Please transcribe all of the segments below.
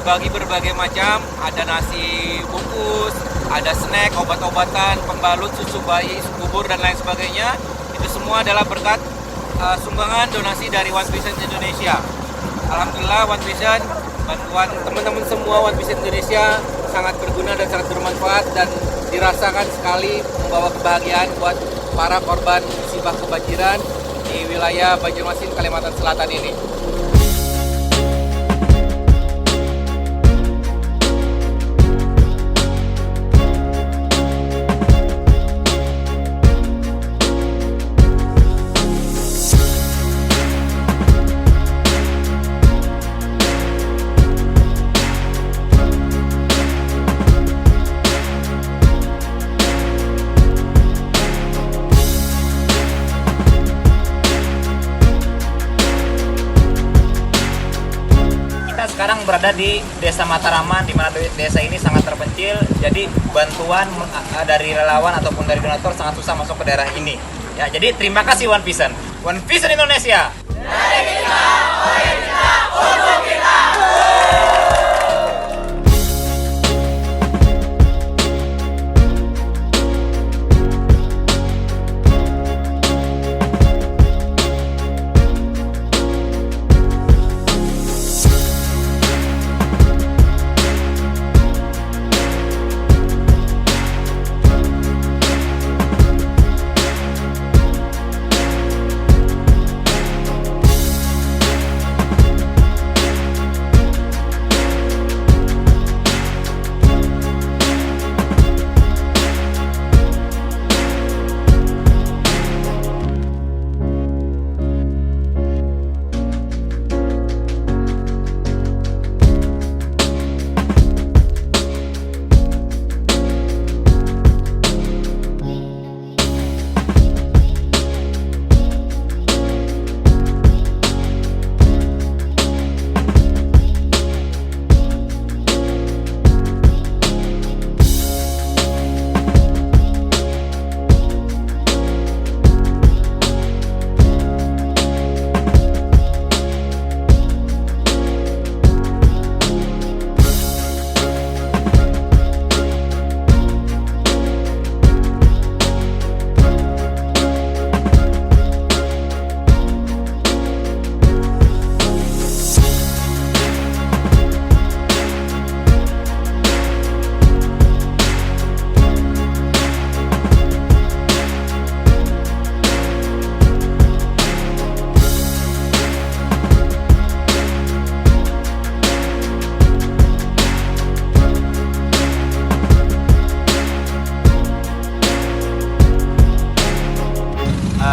berbagi berbagai macam, ada nasi bungkus, ada snack, obat-obatan, pembalut, susu bayi, bubur dan lain sebagainya. Itu semua adalah berkat sumbangan donasi dari One Vision Indonesia. Alhamdulillah One Vision, bantuan teman-teman semua One Vision Indonesia sangat berguna dan sangat bermanfaat dan dirasakan sekali membawa kebahagiaan buat para korban musibah kebanjiran di wilayah Banjarmasin, Kalimantan Selatan ini. Sekarang berada di Desa Mataraman, di mana desa ini sangat terpencil, jadi bantuan dari relawan ataupun dari donatur sangat susah masuk ke daerah ini. Ya, jadi terima kasih One Vision. One Vision Indonesia. Dari kita, oleh kita, untuk kita.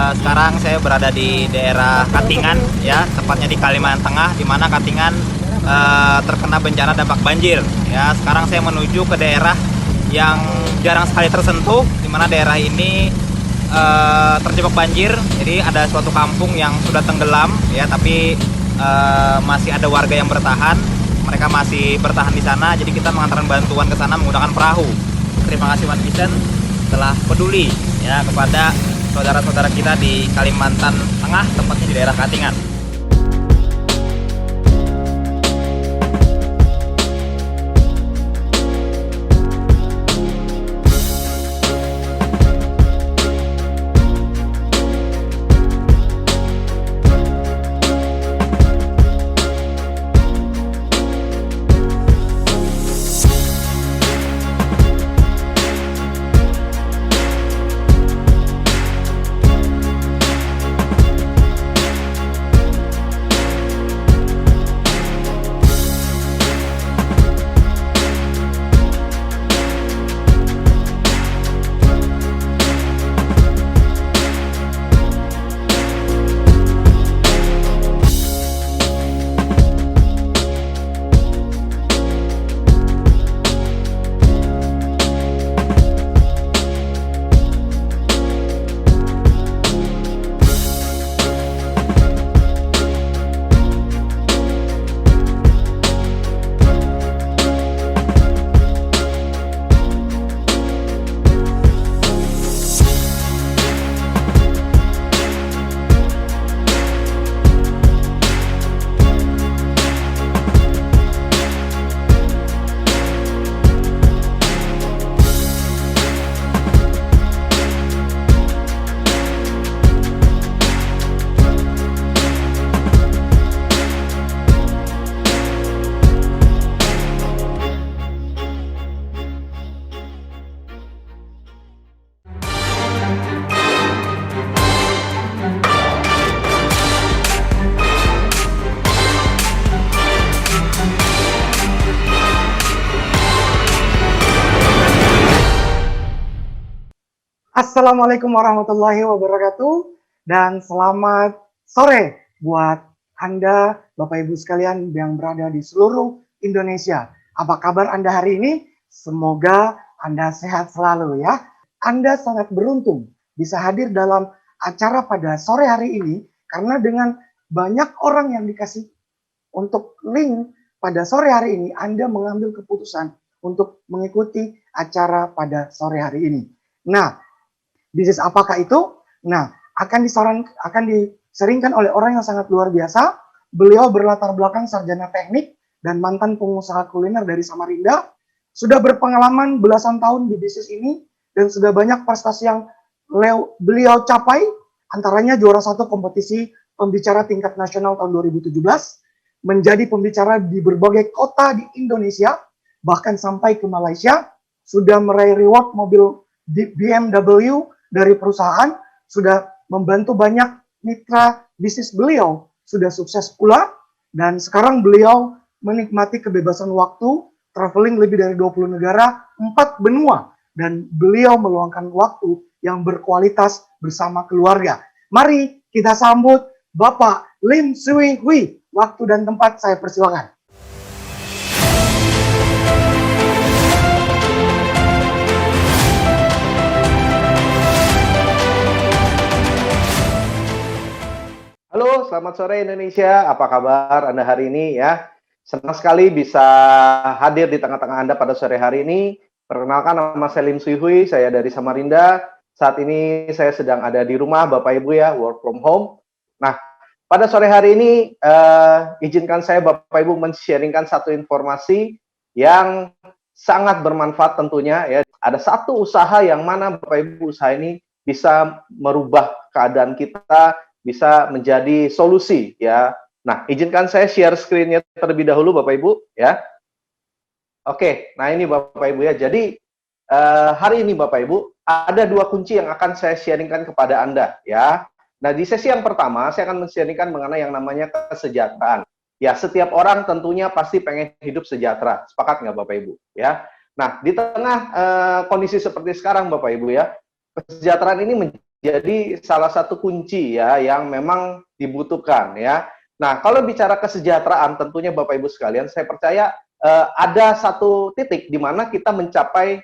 Sekarang saya berada di daerah Katingan, ya, tepatnya di Kalimantan Tengah, di mana Katingan terkena bencana dampak banjir. Ya, sekarang saya menuju ke daerah yang jarang sekali tersentuh, di mana daerah ini terjebak banjir. Jadi ada suatu kampung yang sudah tenggelam, ya, tapi masih ada warga yang bertahan. Mereka masih bertahan di sana. Jadi kita mengantarkan bantuan ke sana menggunakan perahu. Terima kasih One Vision telah peduli, ya, kepada saudara-saudara kita di Kalimantan Tengah, tepatnya di daerah Katingan. Assalamualaikum warahmatullahi wabarakatuh dan selamat sore buat Anda Bapak Ibu sekalian yang berada di seluruh Indonesia. Apa kabar Anda hari ini? Semoga Anda sehat selalu ya. Anda sangat beruntung bisa hadir dalam acara pada sore hari ini karena dengan banyak orang yang dikasih untuk link pada sore hari ini, Anda mengambil keputusan untuk mengikuti acara pada sore hari ini. Nah, bisnis apakah itu? Nah, akan diseringkan oleh orang yang sangat luar biasa. Beliau berlatar belakang sarjana teknik dan mantan pengusaha kuliner dari Samarinda. Sudah berpengalaman belasan tahun di bisnis ini dan sudah banyak prestasi yang beliau capai. Antaranya juara satu kompetisi pembicara tingkat nasional tahun 2017, menjadi pembicara di berbagai kota di Indonesia, bahkan sampai ke Malaysia, sudah meraih reward mobil BMW dari perusahaan, sudah membantu banyak mitra bisnis beliau, sudah sukses pula, dan sekarang beliau menikmati kebebasan waktu, traveling lebih dari 20 negara, 4 benua, dan beliau meluangkan waktu yang berkualitas bersama keluarga. Mari kita sambut Bapak Lim Swee Hui. Waktu dan tempat saya persilakan. Halo, selamat sore Indonesia. Apa kabar Anda hari ini ya? Senang sekali bisa hadir di tengah-tengah Anda pada sore hari ini. Perkenalkan, nama saya Lim Swee Hui, saya dari Samarinda. Saat ini saya sedang ada di rumah Bapak Ibu ya, work from home. Nah, pada sore hari ini izinkan saya Bapak Ibu men-sharingkan satu informasi yang sangat bermanfaat tentunya ya. Ada satu usaha yang mana Bapak Ibu usaha ini bisa merubah keadaan kita, bisa menjadi solusi ya. Nah, izinkan saya share screen-nya terlebih dahulu Bapak Ibu ya. Oke, nah ini Bapak Ibu ya. Jadi hari ini Bapak Ibu ada dua kunci yang akan saya sharingkan kepada Anda ya. Nah, di sesi yang pertama saya akan men-sharingkan mengenai yang namanya kesejahteraan. Ya, setiap orang tentunya pasti pengen hidup sejahtera. Sepakat nggak Bapak Ibu ya? Nah, di tengah kondisi seperti sekarang Bapak Ibu ya, kesejahteraan ini jadi salah satu kunci ya yang memang dibutuhkan ya. Nah, kalau bicara kesejahteraan tentunya Bapak Ibu sekalian, saya percaya ada satu titik di mana kita mencapai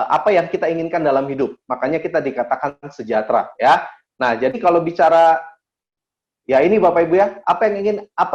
apa yang kita inginkan dalam hidup. Makanya kita dikatakan sejahtera ya. Nah, jadi kalau bicara ya ini Bapak Ibu ya, apa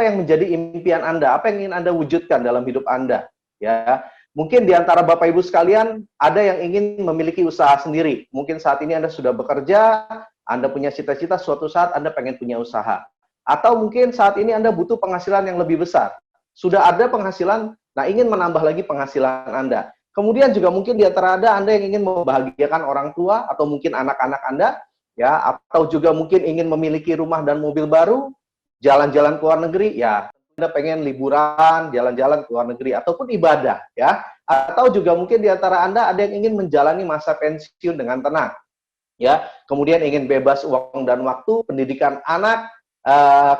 yang menjadi impian Anda, apa yang ingin Anda wujudkan dalam hidup Anda ya. Mungkin di antara Bapak Ibu sekalian, ada yang ingin memiliki usaha sendiri. Mungkin saat ini Anda sudah bekerja, Anda punya cita-cita suatu saat Anda pengen punya usaha. Atau mungkin saat ini Anda butuh penghasilan yang lebih besar. Sudah ada penghasilan, nah ingin menambah lagi penghasilan Anda. Kemudian juga mungkin di antara Anda yang ingin membahagiakan orang tua, atau mungkin anak-anak Anda, ya, atau juga mungkin ingin memiliki rumah dan mobil baru, jalan-jalan ke luar negeri, ya, Anda pengen liburan, jalan-jalan ke luar negeri, ataupun ibadah, ya. Atau juga mungkin di antara Anda ada yang ingin menjalani masa pensiun dengan tenang, ya. Kemudian ingin bebas uang dan waktu, pendidikan anak,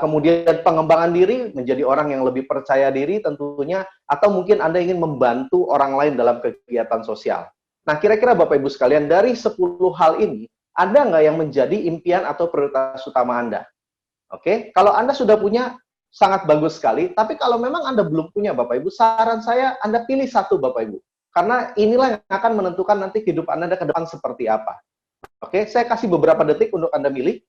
kemudian pengembangan diri, menjadi orang yang lebih percaya diri tentunya, atau mungkin Anda ingin membantu orang lain dalam kegiatan sosial. Nah, kira-kira Bapak Ibu sekalian, dari 10 hal ini, ada nggak yang menjadi impian atau prioritas utama Anda? Oke, kalau Anda sudah punya, sangat bagus sekali. Tapi kalau memang Anda belum punya Bapak Ibu, saran saya Anda pilih satu Bapak Ibu. Karena inilah yang akan menentukan nanti kehidupan Anda ke depan seperti apa. Oke, saya kasih beberapa detik untuk Anda milih.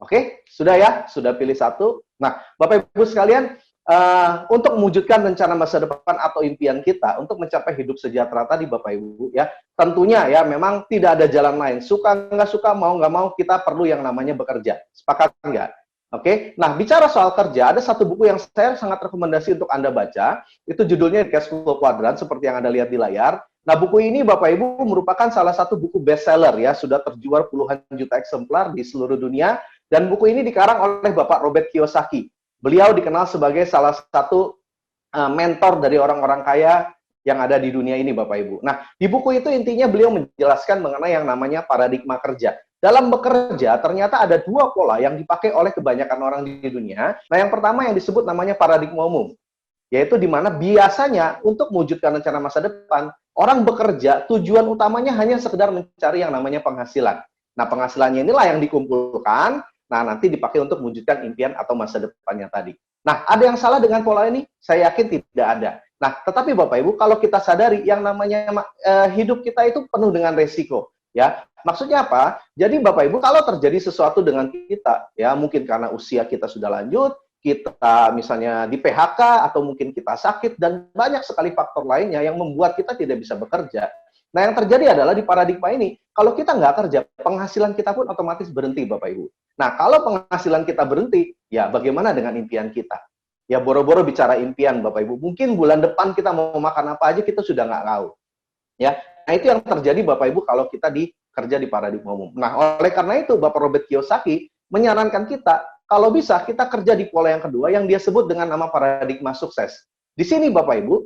Oke, sudah ya? Sudah pilih satu. Nah, Bapak Ibu sekalian, untuk mewujudkan rencana masa depan atau impian kita, untuk mencapai hidup sejahtera tadi Bapak Ibu, ya, tentunya ya memang tidak ada jalan lain. Suka nggak suka, mau nggak mau, kita perlu yang namanya bekerja. Sepakat nggak? Oke, nah bicara soal kerja, ada satu buku yang saya sangat rekomendasi untuk Anda baca, itu judulnya Cash Flow Quadrant, seperti yang Anda lihat di layar. Nah, buku ini Bapak Ibu merupakan salah satu buku bestseller ya, sudah terjual puluhan juta eksemplar di seluruh dunia, dan buku ini dikarang oleh Bapak Robert Kiyosaki. Beliau dikenal sebagai salah satu mentor dari orang-orang kaya yang ada di dunia ini Bapak Ibu. Nah, di buku itu intinya beliau menjelaskan mengenai yang namanya paradigma kerja. Dalam bekerja, ternyata ada dua pola yang dipakai oleh kebanyakan orang di dunia. Nah, yang pertama yang disebut namanya paradigma umum. yaitu di mana biasanya untuk mewujudkan rencana masa depan, orang bekerja tujuan utamanya hanya sekedar mencari yang namanya penghasilan. Nah, penghasilannya inilah yang dikumpulkan, nah nanti dipakai untuk mewujudkan impian atau masa depannya tadi. Nah, ada yang salah dengan pola ini? Saya yakin tidak ada. Nah, tetapi Bapak Ibu, kalau kita sadari yang namanya hidup kita itu penuh dengan resiko, ya. Maksudnya apa? Jadi Bapak Ibu, kalau terjadi sesuatu dengan kita, ya mungkin karena usia kita sudah lanjut, kita misalnya di PHK atau mungkin kita sakit dan banyak sekali faktor lainnya yang membuat kita tidak bisa bekerja. Nah, yang terjadi adalah di paradigma ini, kalau kita nggak kerja, penghasilan kita pun otomatis berhenti, Bapak Ibu. Nah, kalau penghasilan kita berhenti, ya bagaimana dengan impian kita? Ya, boro-boro bicara impian, Bapak Ibu. Mungkin bulan depan kita mau makan apa aja, kita sudah nggak tahu. Ya, nah itu yang terjadi, Bapak Ibu, kalau kita kerja di paradigma umum. Nah, oleh karena itu, Bapak Robert Kiyosaki menyarankan kita, kalau bisa, kita kerja di pola yang kedua, yang dia sebut dengan nama paradigma sukses. Di sini, Bapak Ibu,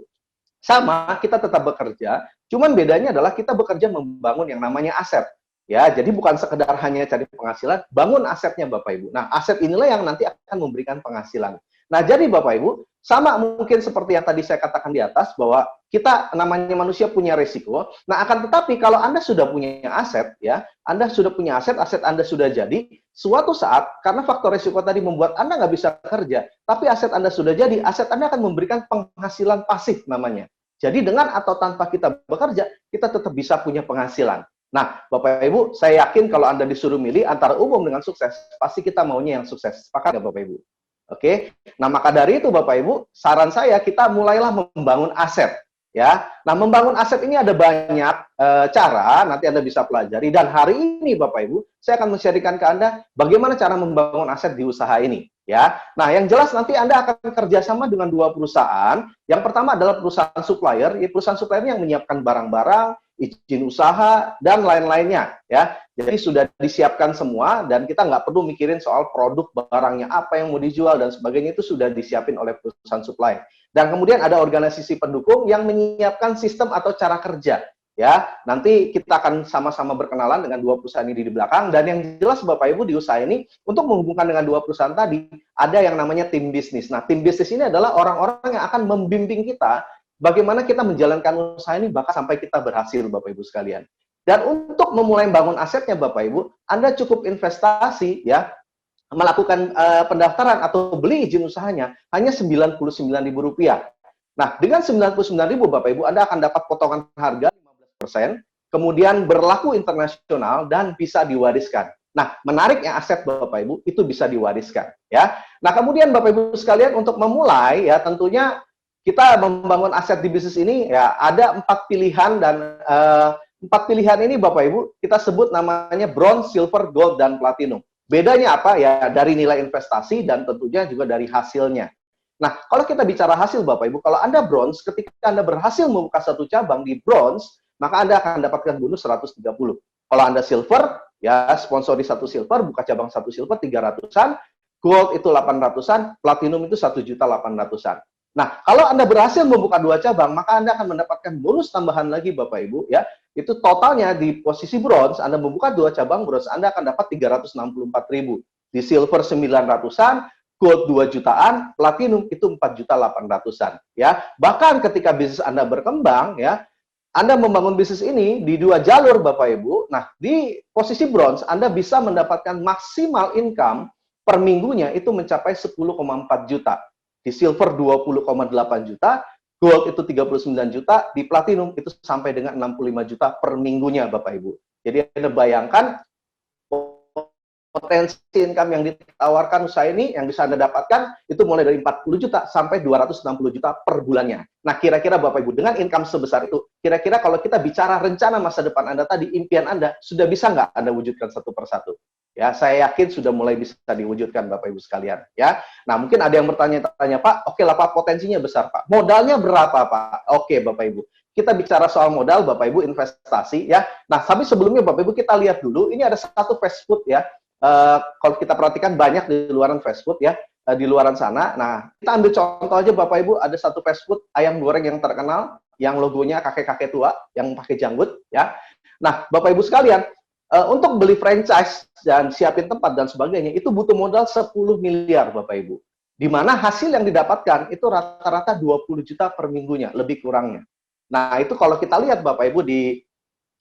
sama, kita tetap bekerja, cuman bedanya adalah kita bekerja membangun yang namanya aset. Ya, jadi bukan sekedar hanya cari penghasilan, bangun asetnya, Bapak Ibu. Nah, aset inilah yang nanti akan memberikan penghasilan. Nah, jadi Bapak Ibu, sama mungkin seperti yang tadi saya katakan di atas, bahwa kita namanya manusia punya risiko. Nah, akan tetapi kalau Anda sudah punya aset, ya, Anda sudah punya aset, aset Anda sudah jadi, suatu saat, karena faktor risiko tadi membuat Anda nggak bisa kerja, tapi aset Anda sudah jadi, aset Anda akan memberikan penghasilan pasif namanya. Jadi dengan atau tanpa kita bekerja, kita tetap bisa punya penghasilan. Nah, Bapak Ibu, saya yakin kalau Anda disuruh milih antara umum dengan sukses, pasti kita maunya yang sukses. Sepakat nggak, Bapak Ibu? Oke, nah maka dari itu Bapak Ibu, saran saya kita mulailah membangun aset, ya. Nah, membangun aset ini ada banyak cara, nanti Anda bisa pelajari. Dan hari ini Bapak Ibu, saya akan men-sharingkan ke Anda bagaimana cara membangun aset di usaha ini, ya. Nah, yang jelas nanti Anda akan kerjasama dengan dua perusahaan. Yang pertama adalah perusahaan supplier, perusahaan supplier yang menyiapkan barang-barang, izin usaha, dan lain-lainnya, ya. Jadi sudah disiapkan semua, dan kita nggak perlu mikirin soal produk barangnya apa yang mau dijual, dan sebagainya itu sudah disiapin oleh perusahaan supply. Dan kemudian ada organisasi pendukung yang menyiapkan sistem atau cara kerja, ya. Nanti kita akan sama-sama berkenalan dengan dua perusahaan ini di belakang, dan yang jelas Bapak Ibu di usaha ini, untuk menghubungkan dengan dua perusahaan tadi, ada yang namanya tim bisnis. Nah, tim bisnis ini adalah orang-orang yang akan membimbing kita bagaimana kita menjalankan usaha ini bahkan sampai kita berhasil, Bapak Ibu sekalian. Dan untuk memulai bangun asetnya, Bapak Ibu, Anda cukup investasi, ya, melakukan pendaftaran atau beli izin usahanya hanya Rp99.000. Nah, dengan Rp99.000, Bapak Ibu, Anda akan dapat potongan harga 15%, kemudian berlaku internasional dan bisa diwariskan. Nah, menariknya aset Bapak Ibu itu bisa diwariskan, ya. Nah, kemudian Bapak Ibu sekalian, untuk memulai, ya, tentunya kita membangun aset di bisnis ini, ya, ada 4 pilihan, dan 4 pilihan ini Bapak Ibu kita sebut namanya bronze, silver, gold, dan platinum. Bedanya apa? Ya, dari nilai investasi dan tentunya juga dari hasilnya. Nah, kalau kita bicara hasil Bapak Ibu, kalau Anda bronze, ketika Anda berhasil membuka satu cabang di bronze, maka Anda akan dapatkan bonus 130. Kalau Anda silver, ya, sponsori satu silver, buka cabang satu silver 300-an, gold itu 800-an, platinum itu 1.800.000-an. Nah, kalau Anda berhasil membuka 2 cabang, maka Anda akan mendapatkan bonus tambahan lagi, Bapak Ibu, ya. Itu totalnya di posisi bronze, Anda membuka 2 cabang bronze, Anda akan dapat 364.000. Di silver 900-an, gold 2 jutaan, platinum itu 4.800.000-an, ya. Bahkan ketika bisnis Anda berkembang, ya, Anda membangun bisnis ini di 2 jalur, Bapak Ibu. Nah, di posisi bronze, Anda bisa mendapatkan maksimal income per minggunya itu mencapai 10,4 juta. Di silver 20,8 juta, gold itu 39 juta, di platinum itu sampai dengan 65 juta per minggunya, Bapak Ibu. Jadi Anda bayangkan potensi income yang ditawarkan usaha ini yang bisa Anda dapatkan itu mulai dari 40 juta sampai 260 juta per bulannya. Nah, kira-kira Bapak Ibu, dengan income sebesar itu, kira-kira kalau kita bicara rencana masa depan Anda tadi, impian Anda, sudah bisa nggak Anda wujudkan satu persatu? Ya, saya yakin sudah mulai bisa diwujudkan, Bapak Ibu sekalian, ya. Nah, mungkin ada yang bertanya-tanya, Pak, oke lah Pak, potensinya besar Pak. Modalnya berapa Pak? Oke, Bapak Ibu. Kita bicara soal modal, Bapak Ibu, investasi, ya. Nah, tapi sebelumnya Bapak Ibu kita lihat dulu, ini ada satu fast food, ya. Kalau kita perhatikan banyak di luaran fast food, ya, di luaran sana. Nah, kita ambil contoh aja Bapak Ibu, ada satu fast food ayam goreng yang terkenal, yang logonya kakek-kakek tua, yang pakai janggut, ya. Nah, Bapak Ibu sekalian, untuk beli franchise dan siapin tempat dan sebagainya, itu butuh modal 10 miliar, Bapak Ibu. di mana hasil yang didapatkan itu rata-rata 20 juta per minggunya, lebih kurangnya. Nah, itu kalau kita lihat Bapak Ibu di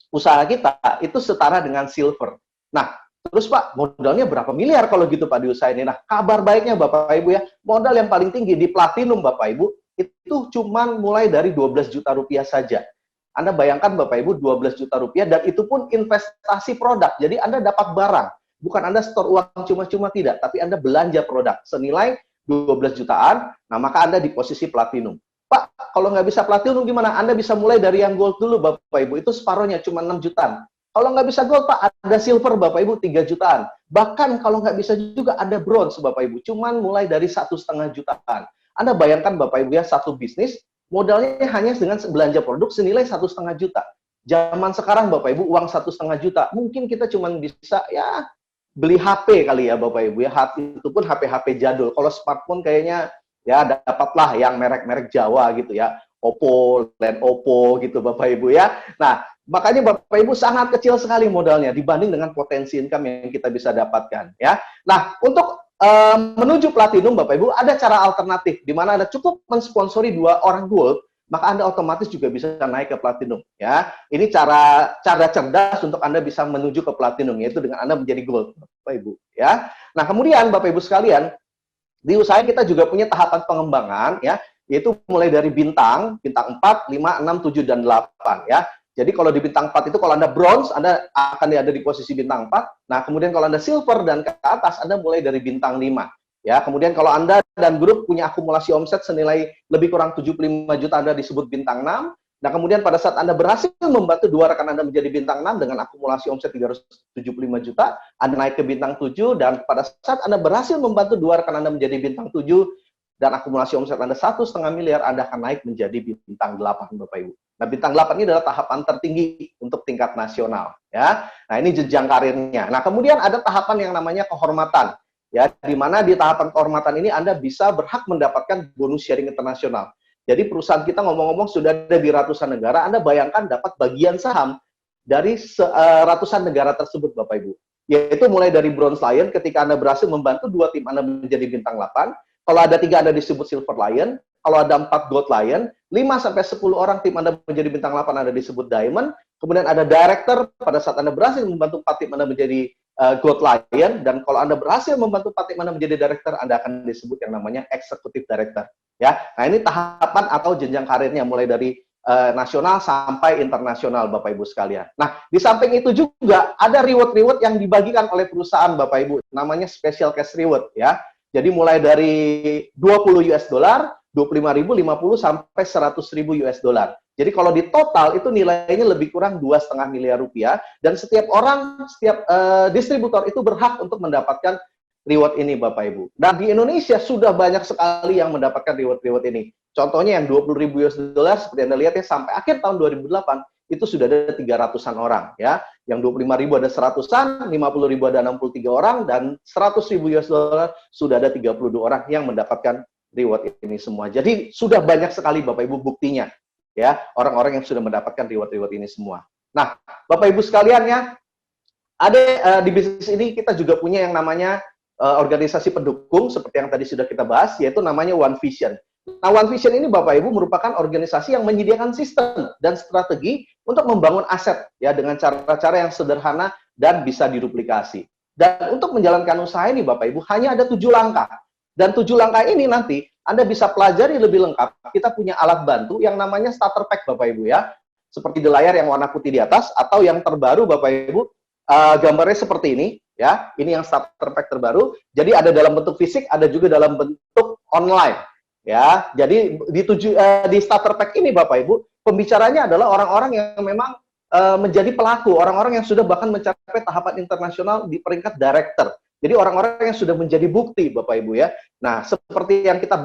usaha kita, itu setara dengan silver. Nah, terus Pak, modalnya berapa miliar kalau gitu Pak di usaha ini? Nah, kabar baiknya Bapak Ibu ya, modal yang paling tinggi di platinum Bapak Ibu, itu cuman mulai dari 12 juta rupiah saja. Anda bayangkan Bapak Ibu 12 juta rupiah, dan itu pun investasi produk. Jadi Anda dapat barang, bukan Anda store uang cuma-cuma, tidak, tapi Anda belanja produk senilai 12 jutaan, nah maka Anda di posisi platinum. Pak, kalau nggak bisa platinum gimana? Anda bisa mulai dari yang gold dulu Bapak Ibu, itu separohnya cuma 6 jutaan. Kalau nggak bisa gold Pak, ada silver Bapak Ibu 3 jutaan. Bahkan kalau nggak bisa juga ada bronze Bapak Ibu, cuman mulai dari 1,5 jutaan. Anda bayangkan Bapak Ibu ya, satu bisnis modalnya hanya dengan belanja produk senilai 1,5 juta. Zaman sekarang Bapak Ibu uang 1,5 juta, mungkin kita cuma bisa ya beli HP kali ya Bapak Ibu ya, itu pun HP-HP jadul. Kalau smartphone kayaknya ya dapatlah yang merek-merek Jawa gitu ya, Oppo, Lenovo gitu Bapak Ibu ya. Nah, makanya Bapak Ibu sangat kecil sekali modalnya dibanding dengan potensi income yang kita bisa dapatkan ya. Nah, untuk menuju platinum Bapak Ibu ada cara alternatif di mana Anda cukup mensponsori 2 orang gold, maka Anda otomatis juga bisa naik ke platinum ya. Ini cara cerdas untuk Anda bisa menuju ke platinum, yaitu dengan Anda menjadi gold Bapak Ibu ya. Nah, kemudian Bapak Ibu sekalian, di usaha kita juga punya tahapan pengembangan ya, yaitu mulai dari bintang 4, 5, 6, 7 dan 8 ya. Jadi kalau di bintang 4 itu kalau Anda bronze, Anda akan ada di posisi bintang 4. Nah, kemudian kalau Anda silver dan ke atas, Anda mulai dari bintang 5. Ya, kemudian kalau Anda dan grup punya akumulasi omset senilai lebih kurang 75 juta, Anda disebut bintang 6. Nah, kemudian pada saat Anda berhasil membantu 2 rekan Anda menjadi bintang 6 dengan akumulasi omset 375 juta, Anda naik ke bintang 7, dan pada saat Anda berhasil membantu 2 rekan Anda menjadi bintang 7 dan akumulasi omset Anda 1,5 miliar, Anda akan naik menjadi bintang 8 Bapak Ibu. Nah, bintang 8 ini adalah tahapan tertinggi untuk tingkat nasional ya. Nah, ini jenjang karirnya. Nah, kemudian ada tahapan yang namanya kehormatan. Ya, di mana di tahapan kehormatan ini Anda bisa berhak mendapatkan bonus sharing internasional. Jadi perusahaan kita ngomong-ngomong sudah ada di ratusan negara, Anda bayangkan dapat bagian saham dari ratusan negara tersebut Bapak Ibu. Yaitu mulai dari Bronze Lion ketika Anda berhasil membantu 2 tim Anda menjadi bintang 8, kalau ada 3 Anda disebut Silver Lion, kalau ada 4 Gold Lion, 5-10 orang tim Anda menjadi bintang 8 Anda disebut Diamond, kemudian ada Director, pada saat Anda berhasil membantu 4 tim Anda menjadi Gold Lion, dan kalau Anda berhasil membantu 4 tim Anda menjadi Director, Anda akan disebut yang namanya Executive Director. Ya, nah ini tahapan atau jenjang karirnya mulai dari nasional sampai internasional Bapak Ibu sekalian. Nah, di samping itu juga ada reward-reward yang dibagikan oleh perusahaan Bapak Ibu, namanya special cash reward ya. Jadi mulai dari 20 US dollar, 25.000, 50 sampai 100.000 US dollar. Jadi kalau di total itu nilainya lebih kurang 2,5 miliar rupiah, dan setiap orang, setiap distributor itu berhak untuk mendapatkan reward ini Bapak Ibu. Dan di Indonesia sudah banyak sekali yang mendapatkan reward-reward ini. Contohnya yang 20.000 US dollar seperti Anda lihat ya, sampai akhir tahun 2008 itu sudah ada 300-an orang ya. Yang 25.000 ada 100-an, 50.000 ada 63 orang, dan 100.000 US dollar sudah ada 32 orang yang mendapatkan reward ini semua. Jadi sudah banyak sekali Bapak Ibu buktinya ya, orang-orang yang sudah mendapatkan reward-reward ini semua. Nah, Bapak Ibu sekalian ya, ada di bisnis ini kita juga punya yang namanya organisasi pendukung seperti yang tadi sudah kita bahas, yaitu namanya One Vision. Nah, One Vision ini Bapak Ibu merupakan organisasi yang menyediakan sistem dan strategi untuk membangun aset ya dengan cara-cara yang sederhana dan bisa diduplikasi. Dan untuk menjalankan usaha ini Bapak Ibu hanya ada 7 langkah. Dan 7 langkah ini nanti Anda bisa pelajari lebih lengkap. Kita punya alat bantu yang namanya starter pack Bapak Ibu ya. Seperti di layar yang warna putih di atas, atau yang terbaru Bapak Ibu, gambarnya seperti ini ya. Ini yang starter pack terbaru. Jadi ada dalam bentuk fisik, ada juga dalam bentuk online. Ya, jadi di starter pack ini Bapak Ibu, pembicaranya adalah orang-orang yang memang menjadi pelaku, orang-orang yang sudah bahkan mencapai tahapan internasional di peringkat director. Jadi orang-orang yang sudah menjadi bukti Bapak Ibu ya. Nah, seperti yang kita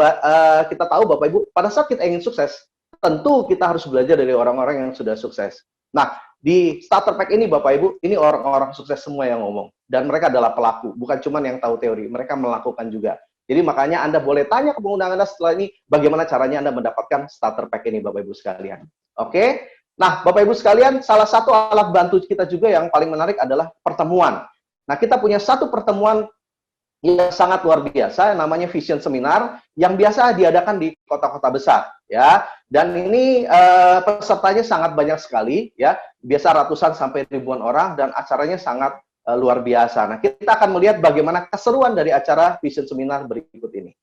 tahu Bapak Ibu, pada saat kita ingin sukses, tentu kita harus belajar dari orang-orang yang sudah sukses. Nah, di starter pack ini Bapak Ibu, ini orang-orang sukses semua yang ngomong, dan mereka adalah pelaku, bukan cuma yang tahu teori, mereka melakukan juga. Jadi makanya Anda boleh tanya ke pengguna Anda setelah ini, bagaimana caranya Anda mendapatkan starter pack ini Bapak Ibu sekalian. Oke? Nah, Bapak Ibu sekalian, salah satu alat bantu kita juga yang paling menarik adalah pertemuan. Nah, kita punya satu pertemuan yang sangat luar biasa, namanya Vision Seminar, yang biasa diadakan di kota-kota besar, ya. Dan ini pesertanya sangat banyak sekali, ya. Biasa ratusan sampai ribuan orang, dan acaranya sangat luar biasa. Nah, kita akan melihat bagaimana keseruan dari acara Vision Seminar berikut ini.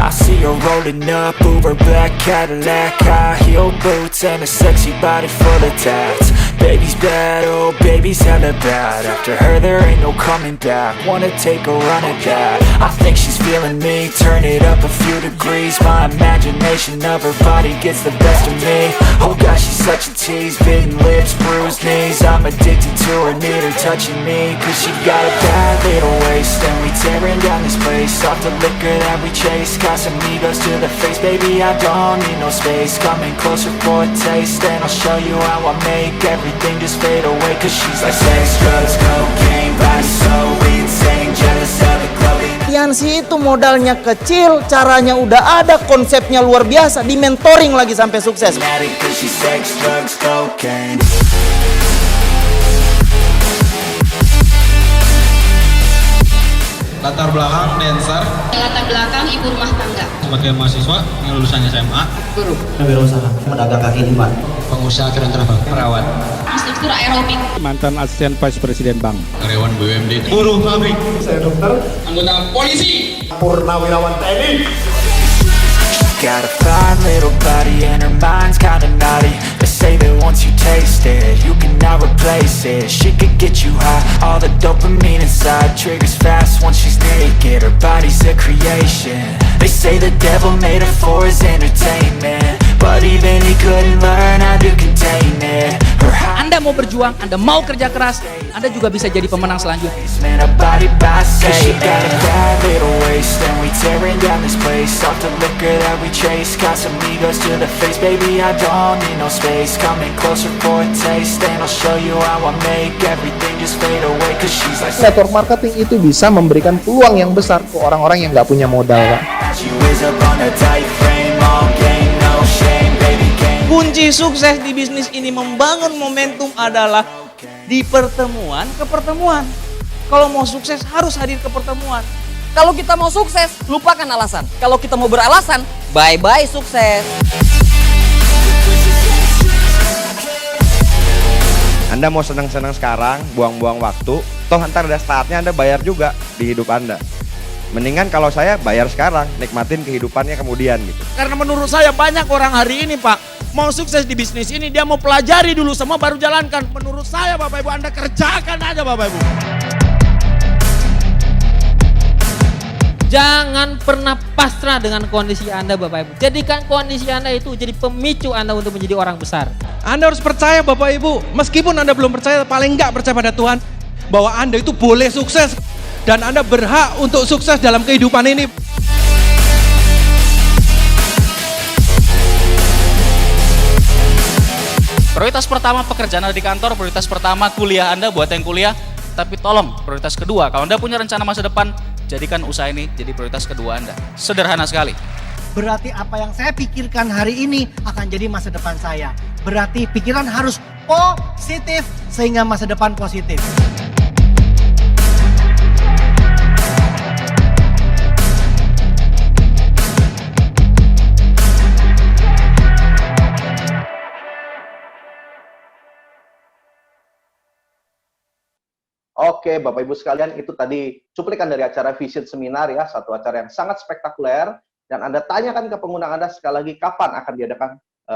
I see her rolling up, Uber black Cadillac, high heel boots and a sexy body full of tats. Baby's bad, oh baby's hella bad. After her there ain't no coming back. Wanna take a run at that. I think she's feeling me, turn it up a few degrees. My imagination of her body gets the best of me. Oh gosh, she's such a tease, bitten lips, bruised knees. I'm addicted to her, need her touching me. Cause she got a bad little waist, and we tearing down this place. Off the liquor that we chase, got some egos to the face. Baby, I don't need no space. Coming closer for a taste, and I'll show you how I make everything just fade away. Cause she's like sex, drugs, cocaine, body so insane, jealous of the glowing. Yansi itu modalnya kecil, caranya udah ada, konsepnya luar biasa, di mentoring lagi sampai sukses. Addict 'cause she's sex, drugs, cocaine. Latar belakang dancer, Latar belakang ibu rumah tangga. sebagai mahasiswa yang lulusan SMA, Guru, wirausaha, pedagang kaki lima, pengusaha tour and travel, perawat, Instruktur aerobik. mantan asisten vice presiden bank, karyawan BUMD, buruh pabrik, saya dokter, anggota polisi, purnawirawan TNI. Got a fine little body and her mind's kinda naughty. They say that once you taste it, you cannot replace it. She could get you high, all the dopamine inside triggers fast once she's naked. Her body's a creation. They say the devil made her for his entertainment, but even he couldn't learn how to contain it. Her Anda mau berjuang, Anda mau kerja keras, Anda juga bisa jadi pemenang selanjutnya. man, a body by say. She got a bad little waist, and we tearing down this place. Off the liquor that we chase, got some egos to the face. Baby, I don't need no space. Coming closer for a taste, and I'll show you how I make everything just fade away. Cause she's like Network marketing itu bisa memberikan peluang yang besar ke orang-orang yang nggak punya modal, Pak. she whiz up on a tight frame, all game, no shame, baby game. Kunci sukses di bisnis ini membangun momentum adalah di pertemuan ke pertemuan. Kalau mau sukses harus hadir ke pertemuan. Kalau kita mau sukses, lupakan alasan. Kalau kita mau beralasan, bye-bye sukses. Anda mau senang-senang sekarang, buang-buang waktu, toh ntar ada saatnya Anda bayar juga di hidup Anda. Mendingan kalau saya bayar sekarang, nikmatin kehidupannya kemudian gitu. Karena menurut saya banyak orang hari ini, Pak, mau sukses di bisnis ini, dia mau pelajari dulu semua baru jalankan. Menurut saya, Bapak Ibu, Anda kerjakan aja, Bapak Ibu. Jangan pernah pasrah dengan kondisi Anda, Bapak Ibu. Jadikan kondisi Anda itu jadi pemicu Anda untuk menjadi orang besar. Anda harus percaya Bapak Ibu, meskipun Anda belum percaya, paling nggak percaya pada Tuhan, bahwa Anda itu boleh sukses, dan Anda berhak untuk sukses dalam kehidupan ini. Prioritas pertama pekerjaan Anda di kantor, prioritas pertama kuliah Anda buat yang kuliah. Tapi tolong, prioritas kedua, kalau Anda punya rencana masa depan, jadikan usaha ini jadi prioritas kedua Anda. Sederhana sekali. Berarti apa yang saya pikirkan hari ini akan jadi masa depan saya. Berarti pikiran harus positif sehingga masa depan positif. Oke, Bapak Ibu sekalian, itu tadi cuplikan dari acara Vision Seminar ya, satu acara yang sangat spektakuler. Dan Anda tanyakan ke pengguna Anda sekali lagi kapan akan diadakan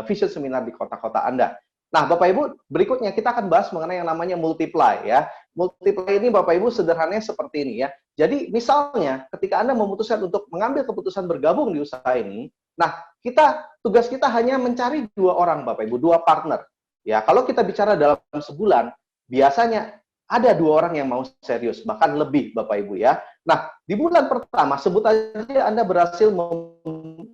Vision Seminar di kota-kota Anda. Nah, Bapak Ibu, berikutnya kita akan bahas mengenai yang namanya multiply ya. Multiply ini Bapak Ibu sederhananya seperti ini ya. Jadi misalnya ketika Anda memutuskan untuk mengambil keputusan bergabung di usaha ini, nah tugas kita hanya mencari 2 orang Bapak Ibu, 2 partner. Ya, kalau kita bicara dalam sebulan, biasanya ada 2 orang yang mau serius, bahkan lebih Bapak Ibu ya. Nah, di bulan pertama, sebut aja Anda berhasil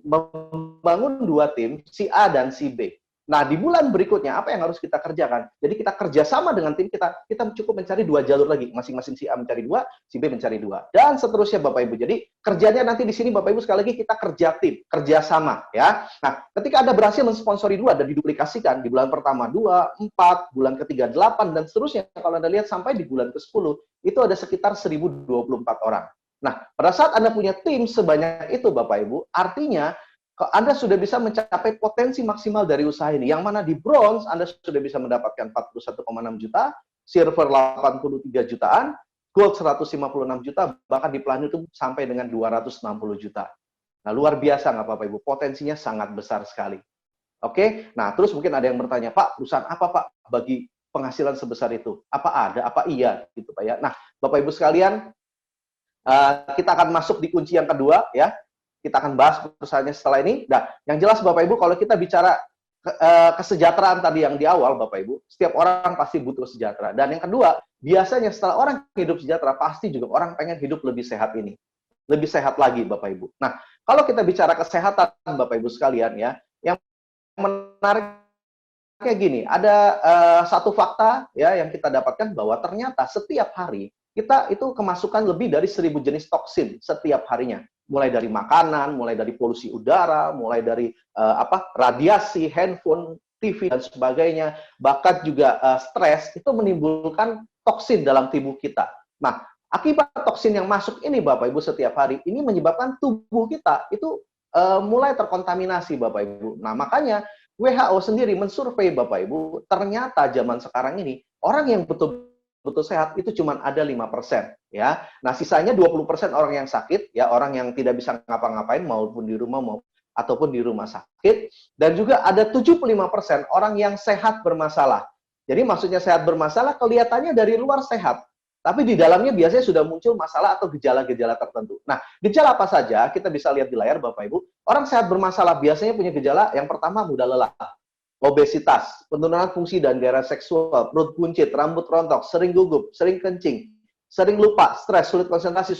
membangun 2 tim, si A dan si B. Nah, di bulan berikutnya apa yang harus kita kerjakan? Jadi kita kerjasama dengan tim kita cukup mencari 2 jalur lagi. Masing-masing si A mencari 2, si B mencari 2. Dan seterusnya Bapak Ibu. Jadi kerjanya nanti di sini Bapak Ibu sekali lagi kita kerja tim, kerjasama ya. Nah, ketika Anda berhasil mensponsori 2 dan diduplikasikan di bulan pertama 2, 4, bulan ketiga 8, dan seterusnya. Kalau Anda lihat sampai di bulan ke-10, itu ada sekitar 1024 orang. Nah, pada saat Anda punya tim sebanyak itu Bapak Ibu, artinya Anda sudah bisa mencapai potensi maksimal dari usaha ini. Yang mana di bronze Anda sudah bisa mendapatkan 41,6 juta, silver 83 jutaan, gold 156 juta, bahkan di platinum sampai dengan 260 juta. Nah, luar biasa nggak Bapak Ibu? Potensinya sangat besar sekali. Oke, nah terus mungkin ada yang bertanya, Pak, perusahaan apa Pak bagi penghasilan sebesar itu? Apa ada? Apa iya? Gitu Pak ya. Nah, Bapak Ibu sekalian, kita akan masuk di kunci yang kedua ya. Kita akan bahas perusahaannya setelah ini. Nah, yang jelas Bapak Ibu, kalau kita bicara kesejahteraan tadi yang di awal Bapak Ibu, setiap orang pasti butuh sejahtera. Dan yang kedua, biasanya setelah orang hidup sejahtera, pasti juga orang pengen hidup lebih sehat ini. Lebih sehat lagi Bapak Ibu. Nah, kalau kita bicara kesehatan Bapak Ibu sekalian ya, yang menarik kayak gini, ada satu fakta ya yang kita dapatkan bahwa ternyata setiap hari kita itu kemasukan lebih dari 1000 jenis toksin setiap harinya. Mulai dari makanan, mulai dari polusi udara, mulai dari radiasi, handphone, TV dan sebagainya, bahkan juga stres itu menimbulkan toksin dalam tubuh kita. Nah, akibat toksin yang masuk ini Bapak Ibu setiap hari ini menyebabkan tubuh kita itu mulai terkontaminasi Bapak Ibu. Nah, makanya WHO sendiri mensurvei Bapak Ibu, ternyata zaman sekarang ini orang yang betul sehat itu cuma ada 5% ya. Nah, sisanya 20% orang yang sakit ya, orang yang tidak bisa ngapa-ngapain maupun di rumah ataupun di rumah sakit, dan juga ada 75% orang yang sehat bermasalah. Jadi maksudnya sehat bermasalah kelihatannya dari luar sehat, tapi di dalamnya biasanya sudah muncul masalah atau gejala-gejala tertentu. Nah, gejala apa saja? Kita bisa lihat di layar Bapak Ibu. Orang sehat bermasalah biasanya punya gejala yang pertama mudah lelah, obesitas, penurunan fungsi dan gairah seksual, perut buncit, rambut rontok, sering gugup, sering kencing, sering lupa, stres, sulit konsentrasi,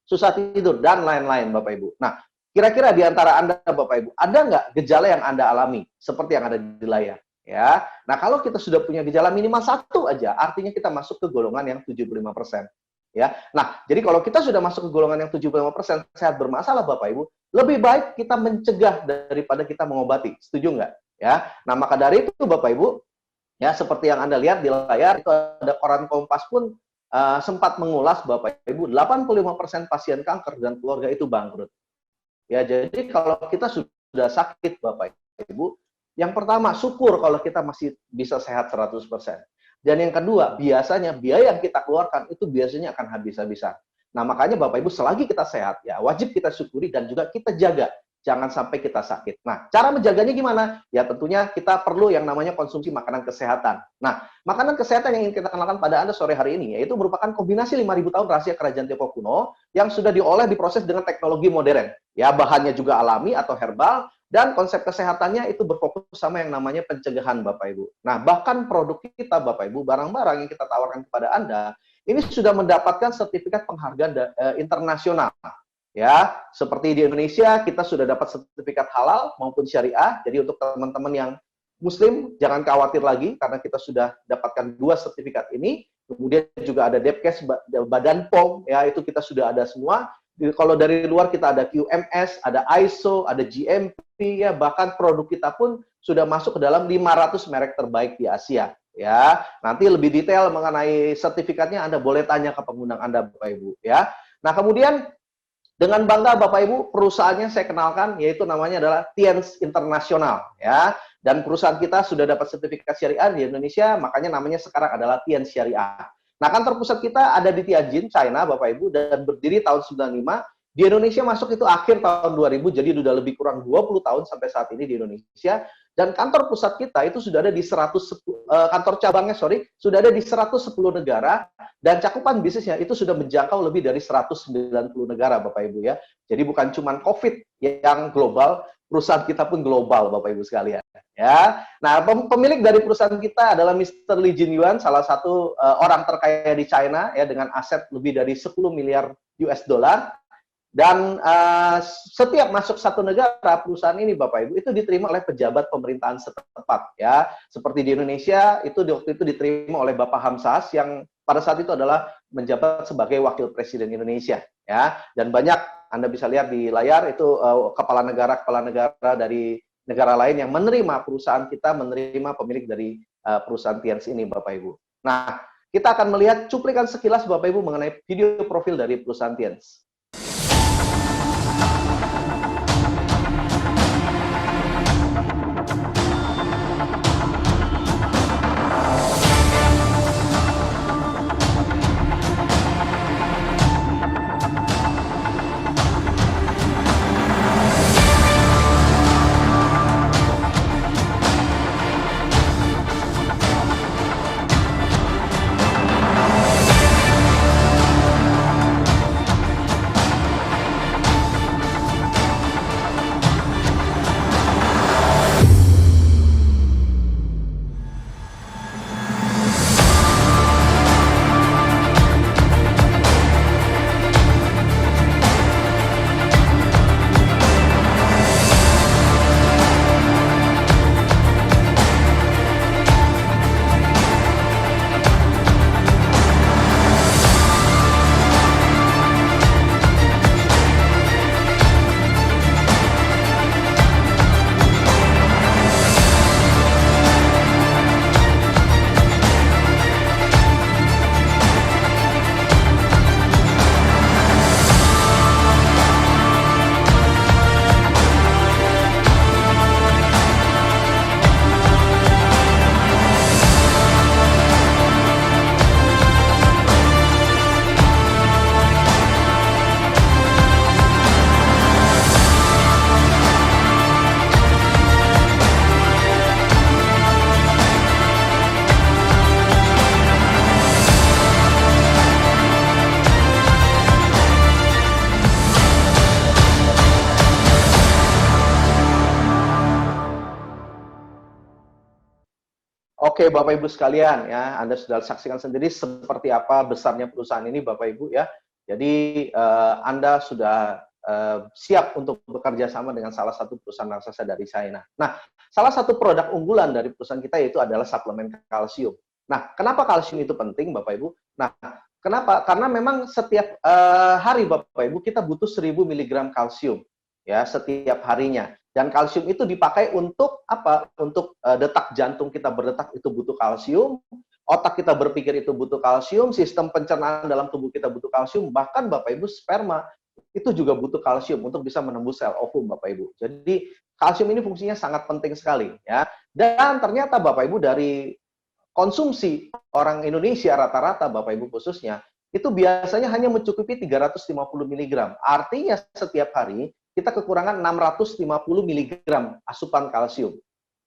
susah tidur, dan lain-lain Bapak Ibu. Nah, kira-kira di antara Anda Bapak Ibu, ada nggak gejala yang Anda alami seperti yang ada di layar? Ya, nah kalau kita sudah punya gejala minimal 1 aja, artinya kita masuk ke golongan yang 75%. Ya, nah jadi kalau kita sudah masuk ke golongan yang 75% sehat bermasalah Bapak Ibu, lebih baik kita mencegah daripada kita mengobati. Setuju nggak? Ya, nah maka dari itu Bapak Ibu, ya seperti yang Anda lihat di layar, itu ada koran Kompas pun sempat mengulas Bapak Ibu, 85% pasien kanker dan keluarga itu bangkrut. Ya, jadi kalau kita sudah sakit Bapak Ibu, yang pertama syukur kalau kita masih bisa sehat 100%. Dan yang kedua, biasanya biaya yang kita keluarkan itu biasanya akan habis-habisan. Nah, makanya Bapak Ibu selagi kita sehat, ya wajib kita syukuri dan juga kita jaga. Jangan sampai kita sakit. Nah, cara menjaganya gimana? Ya tentunya kita perlu yang namanya konsumsi makanan kesehatan. Nah, makanan kesehatan yang ingin kita kenalkan pada Anda sore hari ini, yaitu merupakan kombinasi 5.000 tahun rahasia kerajaan Tiongkok kuno yang sudah diolah diproses dengan teknologi modern. Ya, bahannya juga alami atau herbal, dan konsep kesehatannya itu berfokus sama yang namanya pencegahan Bapak Ibu. Nah, bahkan produk kita Bapak Ibu, barang-barang yang kita tawarkan kepada Anda, ini sudah mendapatkan sertifikat penghargaan internasional. Ya, seperti di Indonesia kita sudah dapat sertifikat halal maupun syariah. Jadi untuk teman-teman yang Muslim jangan khawatir lagi karena kita sudah dapatkan 2 sertifikat ini. Kemudian juga ada Depkes, Badan POM, ya itu kita sudah ada semua. Kalau dari luar kita ada QMS, ada ISO, ada GMP, ya bahkan produk kita pun sudah masuk ke dalam 500 merek terbaik di Asia. Ya, nanti lebih detail mengenai sertifikatnya Anda boleh tanya ke pengundang Anda Bapak Ibu. Ya, nah kemudian dengan bangga Bapak Ibu, perusahaannya saya kenalkan, yaitu namanya adalah Tiens Internasional. Ya. Dan perusahaan kita sudah dapat sertifikat syariah di Indonesia, makanya namanya sekarang adalah Tiens Syariah. Nah, kantor pusat kita ada di Tianjin, China, Bapak Ibu, dan berdiri tahun 95. Di Indonesia masuk itu akhir tahun 2000, jadi sudah lebih kurang 20 tahun sampai saat ini di Indonesia. Dan kantor pusat kita itu sudah ada di kantor cabangnya, sudah ada di 110 negara, dan cakupan bisnisnya itu sudah menjangkau lebih dari 190 negara, Bapak Ibu ya. Jadi bukan cuma COVID yang global, perusahaan kita pun global, Bapak Ibu sekalian. Ya, nah pemilik dari perusahaan kita adalah Mr. Li Jinyuan, salah satu orang terkaya di China ya dengan aset lebih dari 10 miliar US dollar. Dan setiap masuk satu negara, perusahaan ini Bapak Ibu itu diterima oleh pejabat pemerintahan setempat ya. Seperti di Indonesia itu waktu itu diterima oleh Bapak Hamzahas yang pada saat itu adalah menjabat sebagai Wakil Presiden Indonesia ya. Dan banyak Anda bisa lihat di layar itu kepala negara dari negara lain yang menerima perusahaan kita, menerima pemilik dari perusahaan Tiens ini Bapak Ibu. Nah, kita akan melihat cuplikan sekilas Bapak Ibu mengenai video profil dari perusahaan Tiens. Oke, Bapak Ibu sekalian ya, Anda sudah saksikan sendiri seperti apa besarnya perusahaan ini Bapak Ibu ya. Jadi Anda sudah siap untuk bekerja sama dengan salah satu perusahaan raksasa dari China. Nah, salah satu produk unggulan dari perusahaan kita itu adalah suplemen kalsium. Nah, kenapa kalsium itu penting Bapak Ibu? Nah, kenapa? Karena memang setiap hari Bapak Ibu kita butuh 1000 mg kalsium ya setiap harinya. Dan kalsium itu dipakai untuk apa? Untuk detak jantung kita berdetak itu butuh kalsium, otak kita berpikir itu butuh kalsium, sistem pencernaan dalam tubuh kita butuh kalsium, bahkan Bapak Ibu sperma itu juga butuh kalsium untuk bisa menembus sel ovum Bapak Ibu. Jadi kalsium ini fungsinya sangat penting sekali ya. Dan ternyata Bapak Ibu dari konsumsi orang Indonesia rata-rata Bapak Ibu khususnya itu biasanya hanya mencukupi 350 mg. Artinya setiap hari kita kekurangan 650 mg asupan kalsium.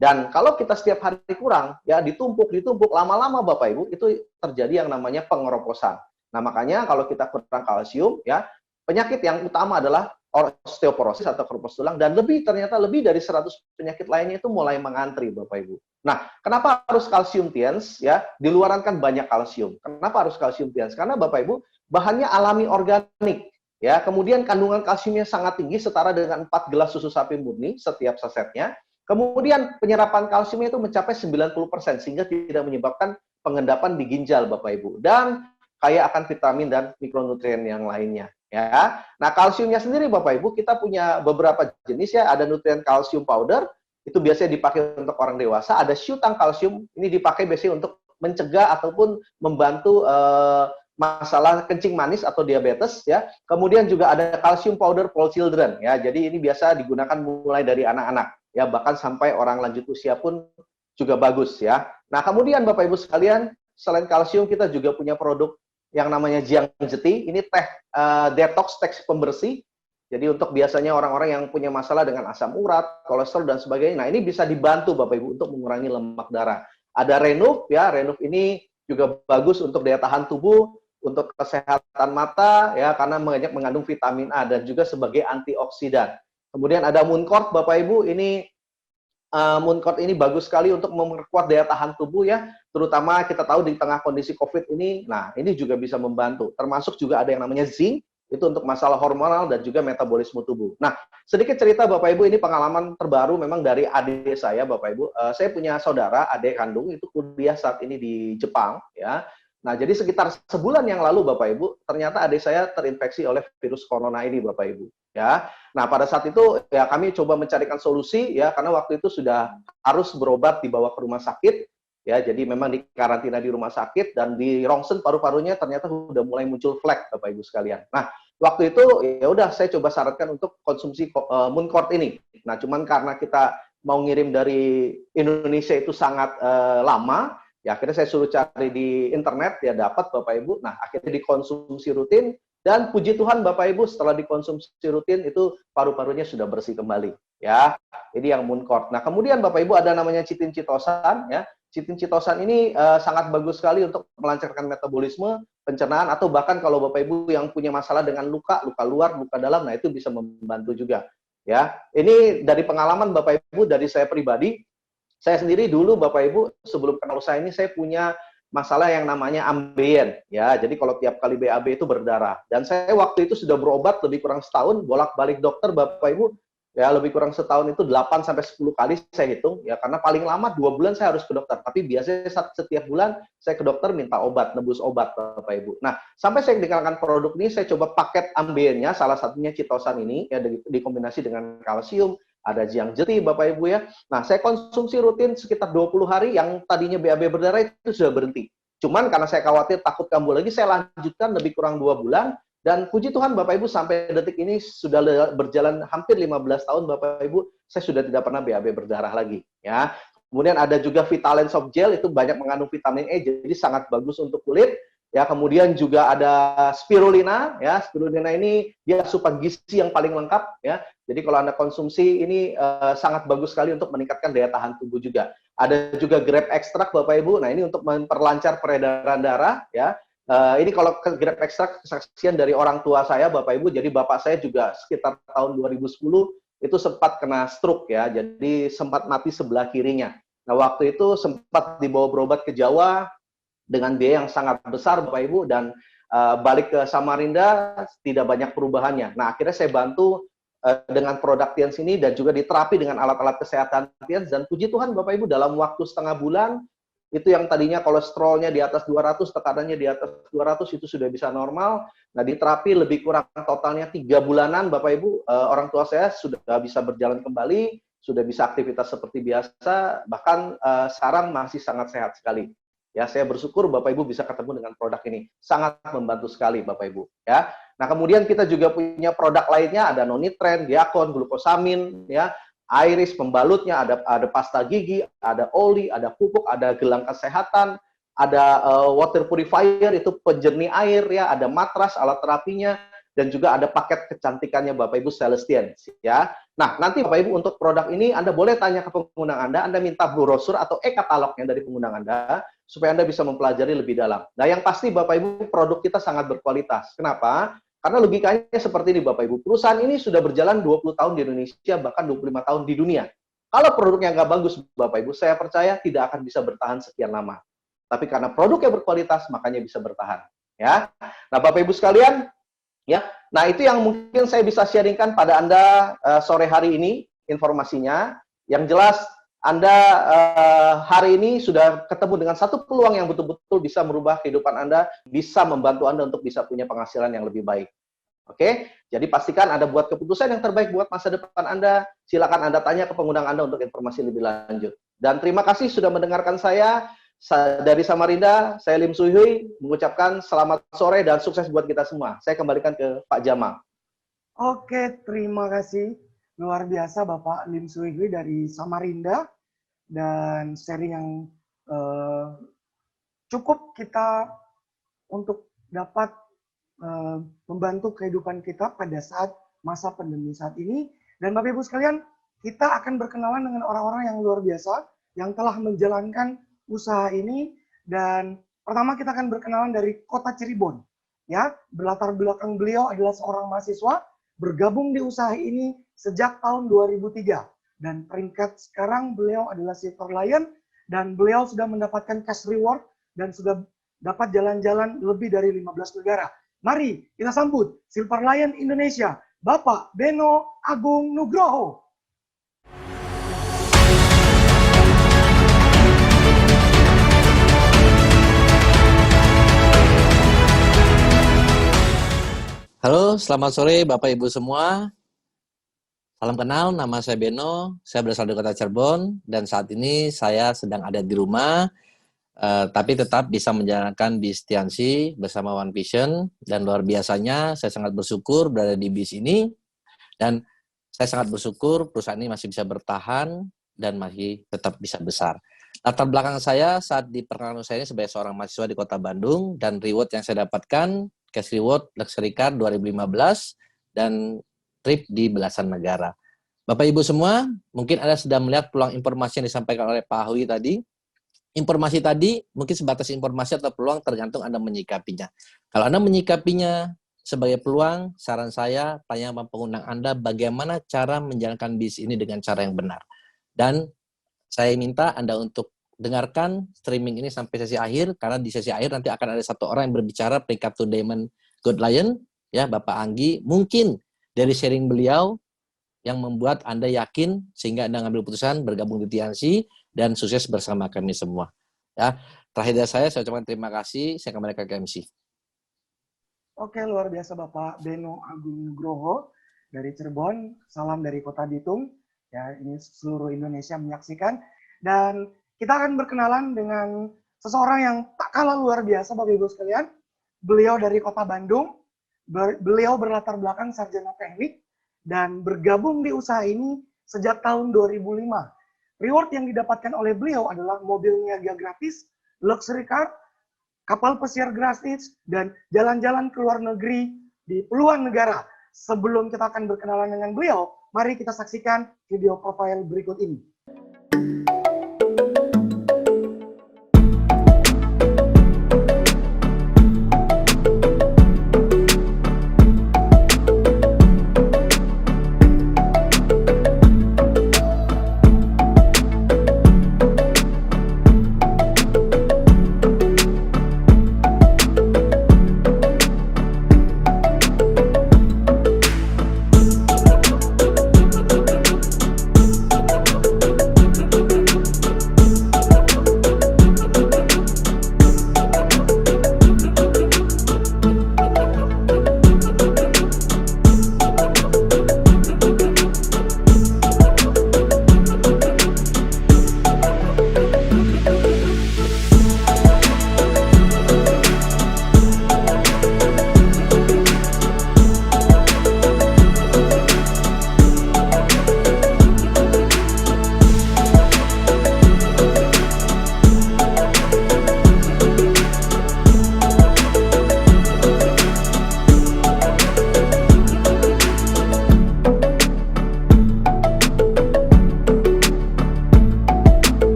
Dan kalau kita setiap hari kurang, ya ditumpuk, lama-lama Bapak Ibu, itu terjadi yang namanya pengeroposan. Nah, makanya kalau kita kurang kalsium, ya penyakit yang utama adalah osteoporosis atau keropos tulang, dan ternyata lebih dari 100 penyakit lainnya itu mulai mengantri Bapak Ibu. Nah, kenapa harus kalsium Tiens? Ya, di luaran kan banyak kalsium. Kenapa harus kalsium Tiens? Karena Bapak Ibu, bahannya alami organik. Ya, kemudian kandungan kalsiumnya sangat tinggi, setara dengan 4 gelas susu sapi murni setiap sasetnya. Kemudian penyerapan kalsiumnya itu mencapai 90%, sehingga tidak menyebabkan pengendapan di ginjal Bapak Ibu. Dan kaya akan vitamin dan mikronutrien yang lainnya. Ya, nah kalsiumnya sendiri Bapak Ibu, kita punya beberapa jenis ya, ada nutrien kalsium powder, itu biasanya dipakai untuk orang dewasa, ada syutang kalsium, ini dipakai biasanya untuk mencegah ataupun membantu masalah kencing manis atau diabetes ya. Kemudian juga ada kalsium powder for children ya. Jadi ini biasa digunakan mulai dari anak-anak ya, bahkan sampai orang lanjut usia pun juga bagus ya. Nah, kemudian Bapak Ibu sekalian, selain kalsium kita juga punya produk yang namanya Jiang Jeti. Ini teh detox teh pembersih. Jadi untuk biasanya orang-orang yang punya masalah dengan asam urat, kolesterol dan sebagainya. Nah, ini bisa dibantu Bapak Ibu untuk mengurangi lemak darah. Ada Renuf ya, Renuf ini juga bagus untuk daya tahan tubuh, untuk kesehatan mata ya, karena banyak mengandung vitamin A dan juga sebagai antioksidan. Kemudian ada Mooncort Bapak Ibu, ini Mooncort ini bagus sekali untuk memperkuat daya tahan tubuh ya, terutama kita tahu di tengah kondisi COVID ini. Nah, ini juga bisa membantu. Termasuk juga ada yang namanya zinc itu untuk masalah hormonal dan juga metabolisme tubuh. Nah, sedikit cerita Bapak Ibu, ini pengalaman terbaru memang dari adik saya Bapak Ibu. Saya punya saudara, adik kandung itu kuliah saat ini di Jepang ya. Nah, jadi sekitar sebulan yang lalu Bapak Ibu, ternyata adik saya terinfeksi oleh virus corona ini Bapak Ibu ya. Nah, pada saat itu ya kami coba mencarikan solusi ya, karena waktu itu sudah harus berobat dibawa ke rumah sakit ya. Jadi memang di karantina di rumah sakit dan di rongsen paru-parunya ternyata sudah mulai muncul flek Bapak Ibu sekalian. Nah, waktu itu ya udah saya coba syaratkan untuk konsumsi Mooncort ini. Nah, cuman karena kita mau ngirim dari Indonesia itu sangat lama, ya akhirnya saya suruh cari di internet, ya dapat Bapak Ibu. Nah, akhirnya dikonsumsi rutin dan puji Tuhan Bapak Ibu, setelah dikonsumsi rutin itu paru-parunya sudah bersih kembali ya. Ini yang Mooncort. Nah, kemudian Bapak Ibu ada namanya chitin chitosan ya. Chitin chitosan ini sangat bagus sekali untuk melancarkan metabolisme, pencernaan, atau bahkan kalau Bapak Ibu yang punya masalah dengan luka luar, luka dalam, nah itu bisa membantu juga ya. Ini dari pengalaman Bapak Ibu, dari saya pribadi. Saya sendiri dulu Bapak Ibu sebelum kenal usaha ini saya punya masalah yang namanya ambeien ya. Jadi kalau tiap kali BAB itu berdarah. Dan saya waktu itu sudah berobat lebih kurang setahun, bolak-balik dokter Bapak Ibu. Ya lebih kurang setahun itu 8 sampai 10 kali saya hitung ya, karena paling lama 2 bulan saya harus ke dokter. Tapi biasanya setiap bulan saya ke dokter minta obat, nebus obat Bapak Ibu. Nah, sampai saya dikenalkan produk ini, saya coba paket ambeiennya, salah satunya chitosan ini ya, dikombinasi dengan kalsium, ada jiang jeti Bapak Ibu ya. Nah, saya konsumsi rutin sekitar 20 hari, yang tadinya BAB berdarah itu sudah berhenti. Cuman karena saya khawatir takut kambuh lagi, saya lanjutkan lebih kurang 2 bulan. Dan puji Tuhan Bapak Ibu sampai detik ini sudah berjalan hampir 15 tahun Bapak Ibu, saya sudah tidak pernah BAB berdarah lagi ya. Kemudian ada juga Vitalen Soft Gel, itu banyak mengandung vitamin E, jadi sangat bagus untuk kulit. Ya, kemudian juga ada spirulina ya. Spirulina ini dia asupan gizi yang paling lengkap ya. Jadi kalau Anda konsumsi ini sangat bagus sekali untuk meningkatkan daya tahan tubuh juga. Ada juga grape extract Bapak Ibu. Nah, ini untuk memperlancar peredaran darah ya. Ini kalau grape extract kesaksian dari orang tua saya Bapak Ibu. Jadi bapak saya juga sekitar tahun 2010 itu sempat kena stroke ya. Jadi sempat mati sebelah kirinya. Nah, waktu itu sempat dibawa berobat ke Jawa dengan biaya yang sangat besar Bapak Ibu, dan balik ke Samarinda tidak banyak perubahannya. Nah, akhirnya saya bantu dengan produk Tiens ini dan juga diterapi dengan alat-alat kesehatan Tiens, dan puji Tuhan Bapak Ibu dalam waktu setengah bulan itu yang tadinya kolesterolnya di atas 200, tekanannya di atas 200 itu sudah bisa normal. Nah, diterapi lebih kurang totalnya 3 bulanan Bapak Ibu, orang tua saya sudah bisa berjalan kembali, sudah bisa aktivitas seperti biasa, bahkan sekarang masih sangat sehat sekali. Ya, saya bersyukur Bapak Ibu bisa ketemu dengan produk ini. Sangat membantu sekali Bapak Ibu ya. Nah, kemudian kita juga punya produk lainnya, ada Nonitren, Diakon, glukosamin ya. Iris pembalutnya, ada pasta gigi, ada oli, ada pupuk, ada gelang kesehatan, ada water purifier itu penjernih air ya, ada matras alat terapinya, dan juga ada paket kecantikannya Bapak Ibu Celestian ya. Nah, nanti Bapak Ibu untuk produk ini Anda boleh tanya ke pengundang Anda minta brosur atau e-katalognya dari pengundang Anda supaya Anda bisa mempelajari lebih dalam. Nah, yang pasti Bapak Ibu produk kita sangat berkualitas. Kenapa? Karena logikanya seperti ini Bapak Ibu, perusahaan ini sudah berjalan 20 tahun di Indonesia, bahkan 25 tahun di dunia. Kalau produknya nggak bagus Bapak Ibu, saya percaya tidak akan bisa bertahan sekian lama. Tapi karena produknya berkualitas, makanya bisa bertahan. Ya. Nah, Bapak Ibu sekalian, ya. Nah, itu yang mungkin saya bisa sharingkan pada Anda sore hari ini informasinya. Yang jelas Anda hari ini sudah ketemu dengan satu peluang yang betul-betul bisa merubah kehidupan Anda, bisa membantu Anda untuk bisa punya penghasilan yang lebih baik. Oke, jadi pastikan Anda buat keputusan yang terbaik buat masa depan Anda. Silakan Anda tanya ke pengundang Anda untuk informasi lebih lanjut. Dan terima kasih sudah mendengarkan saya. Dari Samarinda, saya Lim Suihui mengucapkan selamat sore dan sukses buat kita semua. Saya kembalikan ke Pak Jamal. Oke, terima kasih. Luar biasa Bapak Lim Suihui dari Samarinda, dan sharing yang cukup kita untuk dapat membantu kehidupan kita pada saat masa pandemi saat ini. Dan Bapak Ibu sekalian, kita akan berkenalan dengan orang-orang yang luar biasa yang telah menjalankan usaha ini. Dan pertama kita akan berkenalan dari Kota Cirebon. Ya, berlatar belakang beliau adalah seorang mahasiswa, bergabung di usaha ini sejak tahun 2003. Dan peringkat sekarang beliau adalah Silver Lion, dan beliau sudah mendapatkan cash reward dan sudah dapat jalan-jalan lebih dari 15 negara. Mari kita sambut Silver Lion Indonesia, Bapak Beno Agung Nugroho. Halo, selamat sore Bapak Ibu semua. Salam kenal, nama saya Beno, saya berasal dari kota Cirebon, dan saat ini saya sedang ada di rumah, tapi tetap bisa menjalankan bis Tiansi bersama One Vision, dan luar biasanya saya sangat bersyukur berada di bis ini, dan saya sangat bersyukur perusahaan ini masih bisa bertahan dan masih tetap bisa besar. Latar belakang saya saat di perkenalan saya ini sebagai seorang mahasiswa di kota Bandung, dan reward yang saya dapatkan, cash reward Luxury Car 2015, dan trip di belasan negara. Bapak Ibu semua, mungkin Anda sudah melihat peluang informasi yang disampaikan oleh Pak Hui tadi. Informasi tadi mungkin sebatas informasi atau peluang tergantung Anda menyikapinya. Kalau Anda menyikapinya sebagai peluang, saran saya tanya sama pengundang Anda bagaimana cara menjalankan bis ini dengan cara yang benar. Dan saya minta Anda untuk dengarkan streaming ini sampai sesi akhir, karena di sesi akhir nanti akan ada satu orang yang berbicara peringkat to Diamond Gold Lion, ya Bapak Anggi. Mungkin dari sharing beliau yang membuat Anda yakin sehingga Anda ngambil putusan bergabung di Tiansi dan sukses bersama kami semua. Ya, terakhir dari saya ucapkan terima kasih. Saya kembali ke MC. Oke, luar biasa Bapak Beno Agung Nugroho dari Cirebon. Salam dari Kota Bitung. Ya, ini seluruh Indonesia menyaksikan. Dan kita akan berkenalan dengan seseorang yang tak kalah luar biasa Bapak Ibu sekalian. Beliau dari Kota Bandung. Beliau berlatar belakang sarjana teknik dan bergabung di usaha ini sejak tahun 2005. Reward yang didapatkan oleh beliau adalah mobil niaga gratis, luxury car, kapal pesiar gratis, dan jalan-jalan ke luar negeri di puluhan negara. Sebelum kita akan berkenalan dengan beliau, mari kita saksikan video profile berikut ini.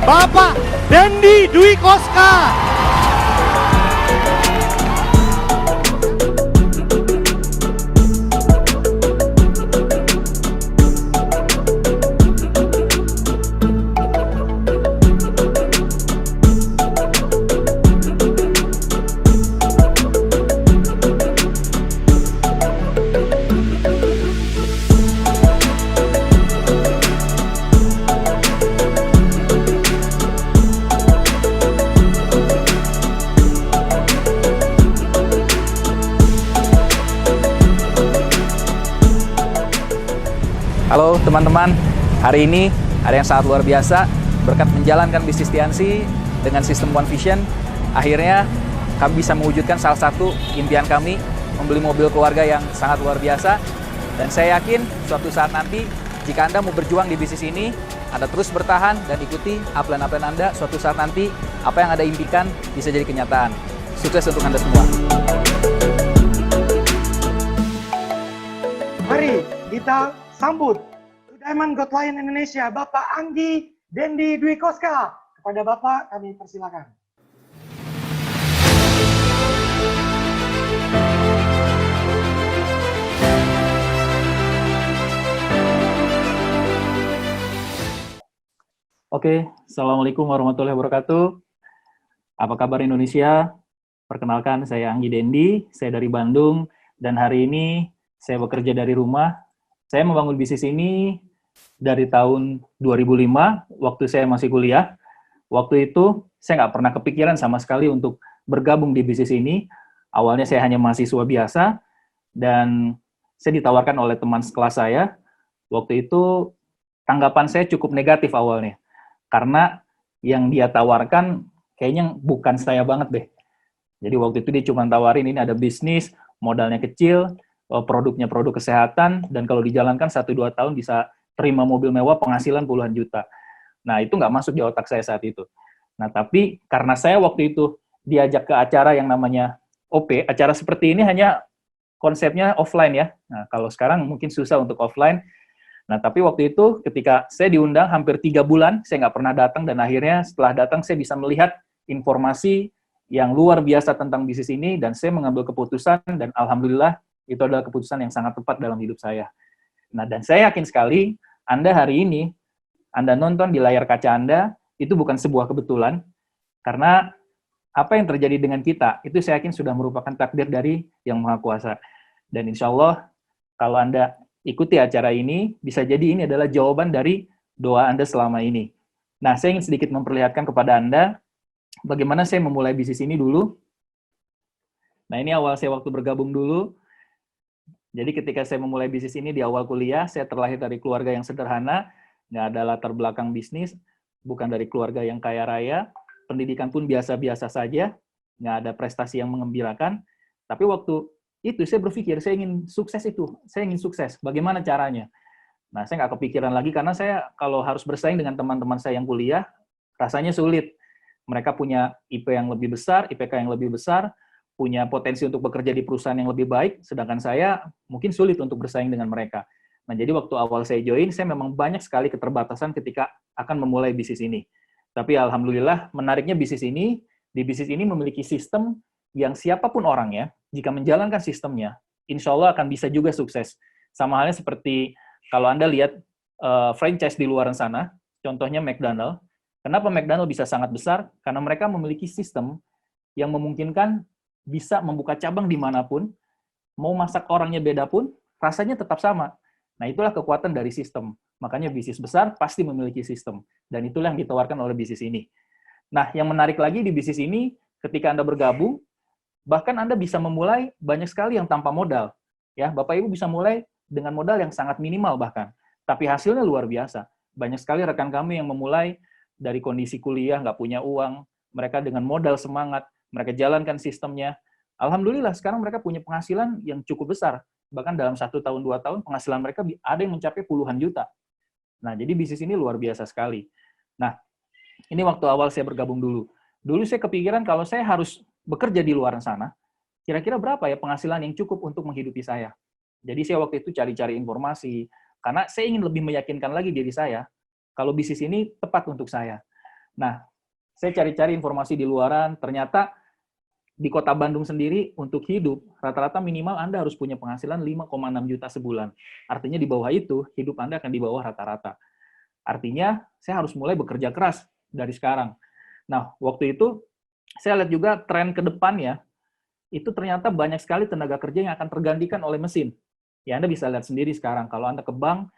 Bapak Dendi Dwi Koska. Halo teman-teman, hari ini ada yang sangat luar biasa. Berkat menjalankan bisnis Tiansi dengan sistem One Vision, akhirnya kami bisa mewujudkan salah satu impian kami, membeli mobil keluarga yang sangat luar biasa. Dan saya yakin suatu saat nanti, jika Anda mau berjuang di bisnis ini, Anda terus bertahan dan ikuti upline-upline Anda, suatu saat nanti apa yang Anda impikan bisa jadi kenyataan. Sukses untuk Anda semua. Mari kita sambut Diamond Gold Lion Indonesia, Bapak Anggi Dendi Dwi Koska. Kepada Bapak kami persilakan. Oke, Assalamualaikum warahmatullahi wabarakatuh. Apa kabar Indonesia? Perkenalkan, saya Anggi Dendi, saya dari Bandung, dan hari ini saya bekerja dari rumah. Saya membangun bisnis ini dari tahun 2005, waktu saya masih kuliah. Waktu itu, saya nggak pernah kepikiran sama sekali untuk bergabung di bisnis ini. Awalnya saya hanya mahasiswa biasa, dan saya ditawarkan oleh teman sekelas saya. Waktu itu, tanggapan saya cukup negatif awalnya. Karena yang dia tawarkan kayaknya bukan saya banget deh. Jadi waktu itu dia cuma tawarin ini ada bisnis, modalnya kecil, produknya produk kesehatan, dan kalau dijalankan 1-2 tahun bisa terima mobil mewah, penghasilan puluhan juta. Nah, itu nggak masuk di otak saya saat itu. Nah, tapi karena saya waktu itu diajak ke acara yang namanya OP, acara seperti ini hanya konsepnya offline ya. Nah, kalau sekarang mungkin susah untuk offline. Nah, tapi waktu itu ketika saya diundang hampir 3 bulan, saya nggak pernah datang, dan akhirnya setelah datang saya bisa melihat informasi yang luar biasa tentang bisnis ini, dan saya mengambil keputusan, dan alhamdulillah itu adalah keputusan yang sangat tepat dalam hidup saya. Nah, dan saya yakin sekali, Anda hari ini, Anda nonton di layar kaca Anda, itu bukan sebuah kebetulan, karena apa yang terjadi dengan kita, itu saya yakin sudah merupakan takdir dari Yang Maha Kuasa. Dan insya Allah, kalau Anda ikuti acara ini, bisa jadi ini adalah jawaban dari doa Anda selama ini. Nah, saya ingin sedikit memperlihatkan kepada Anda, bagaimana saya memulai bisnis ini dulu. Nah, ini awal saya waktu bergabung dulu. Jadi ketika saya memulai bisnis ini di awal kuliah, saya terlahir dari keluarga yang sederhana, nggak ada latar belakang bisnis, bukan dari keluarga yang kaya raya, pendidikan pun biasa-biasa saja, nggak ada prestasi yang mengembirakan. Tapi waktu itu saya berpikir, saya ingin sukses itu, saya ingin sukses, bagaimana caranya? Nah, saya nggak kepikiran lagi, karena saya kalau harus bersaing dengan teman-teman saya yang kuliah, rasanya sulit. Mereka punya IP yang lebih besar, IPK yang lebih besar, punya potensi untuk bekerja di perusahaan yang lebih baik, sedangkan saya mungkin sulit untuk bersaing dengan mereka. Nah, jadi waktu awal saya join, saya memang banyak sekali keterbatasan ketika akan memulai bisnis ini. Tapi alhamdulillah, menariknya bisnis ini, di bisnis ini memiliki sistem yang siapapun orangnya, jika menjalankan sistemnya, insya Allah akan bisa juga sukses. Sama halnya seperti kalau Anda lihat franchise di luar sana, contohnya McDonald. Kenapa McDonald bisa sangat besar? Karena mereka memiliki sistem yang memungkinkan bisa membuka cabang dimanapun, mau masak orangnya beda pun, rasanya tetap sama. Nah, itulah kekuatan dari sistem. Makanya bisnis besar pasti memiliki sistem. Dan itulah yang ditawarkan oleh bisnis ini. Nah, yang menarik lagi di bisnis ini, ketika Anda bergabung, bahkan Anda bisa memulai banyak sekali yang tanpa modal. Ya, Bapak Ibu bisa mulai dengan modal yang sangat minimal bahkan. Tapi hasilnya luar biasa. Banyak sekali rekan kami yang memulai dari kondisi kuliah, nggak punya uang, mereka dengan modal semangat, mereka jalankan sistemnya. Alhamdulillah, sekarang mereka punya penghasilan yang cukup besar. Bahkan dalam 1 tahun, 2 tahun, penghasilan mereka ada yang mencapai puluhan juta. Nah, jadi bisnis ini luar biasa sekali. Nah, ini waktu awal saya bergabung dulu. Dulu saya kepikiran kalau saya harus bekerja di luar sana, kira-kira berapa ya penghasilan yang cukup untuk menghidupi saya. Jadi saya waktu itu cari-cari informasi, karena saya ingin lebih meyakinkan lagi diri saya, kalau bisnis ini tepat untuk saya. Nah, saya cari-cari informasi di luaran, ternyata di kota Bandung sendiri untuk hidup, rata-rata minimal Anda harus punya penghasilan 5,6 juta sebulan. Artinya di bawah itu, hidup Anda akan di bawah rata-rata. Artinya, saya harus mulai bekerja keras dari sekarang. Nah, waktu itu, saya lihat juga tren ke depannya, itu ternyata banyak sekali tenaga kerja yang akan tergantikan oleh mesin. Ya, Anda bisa lihat sendiri sekarang, kalau Anda ke bank,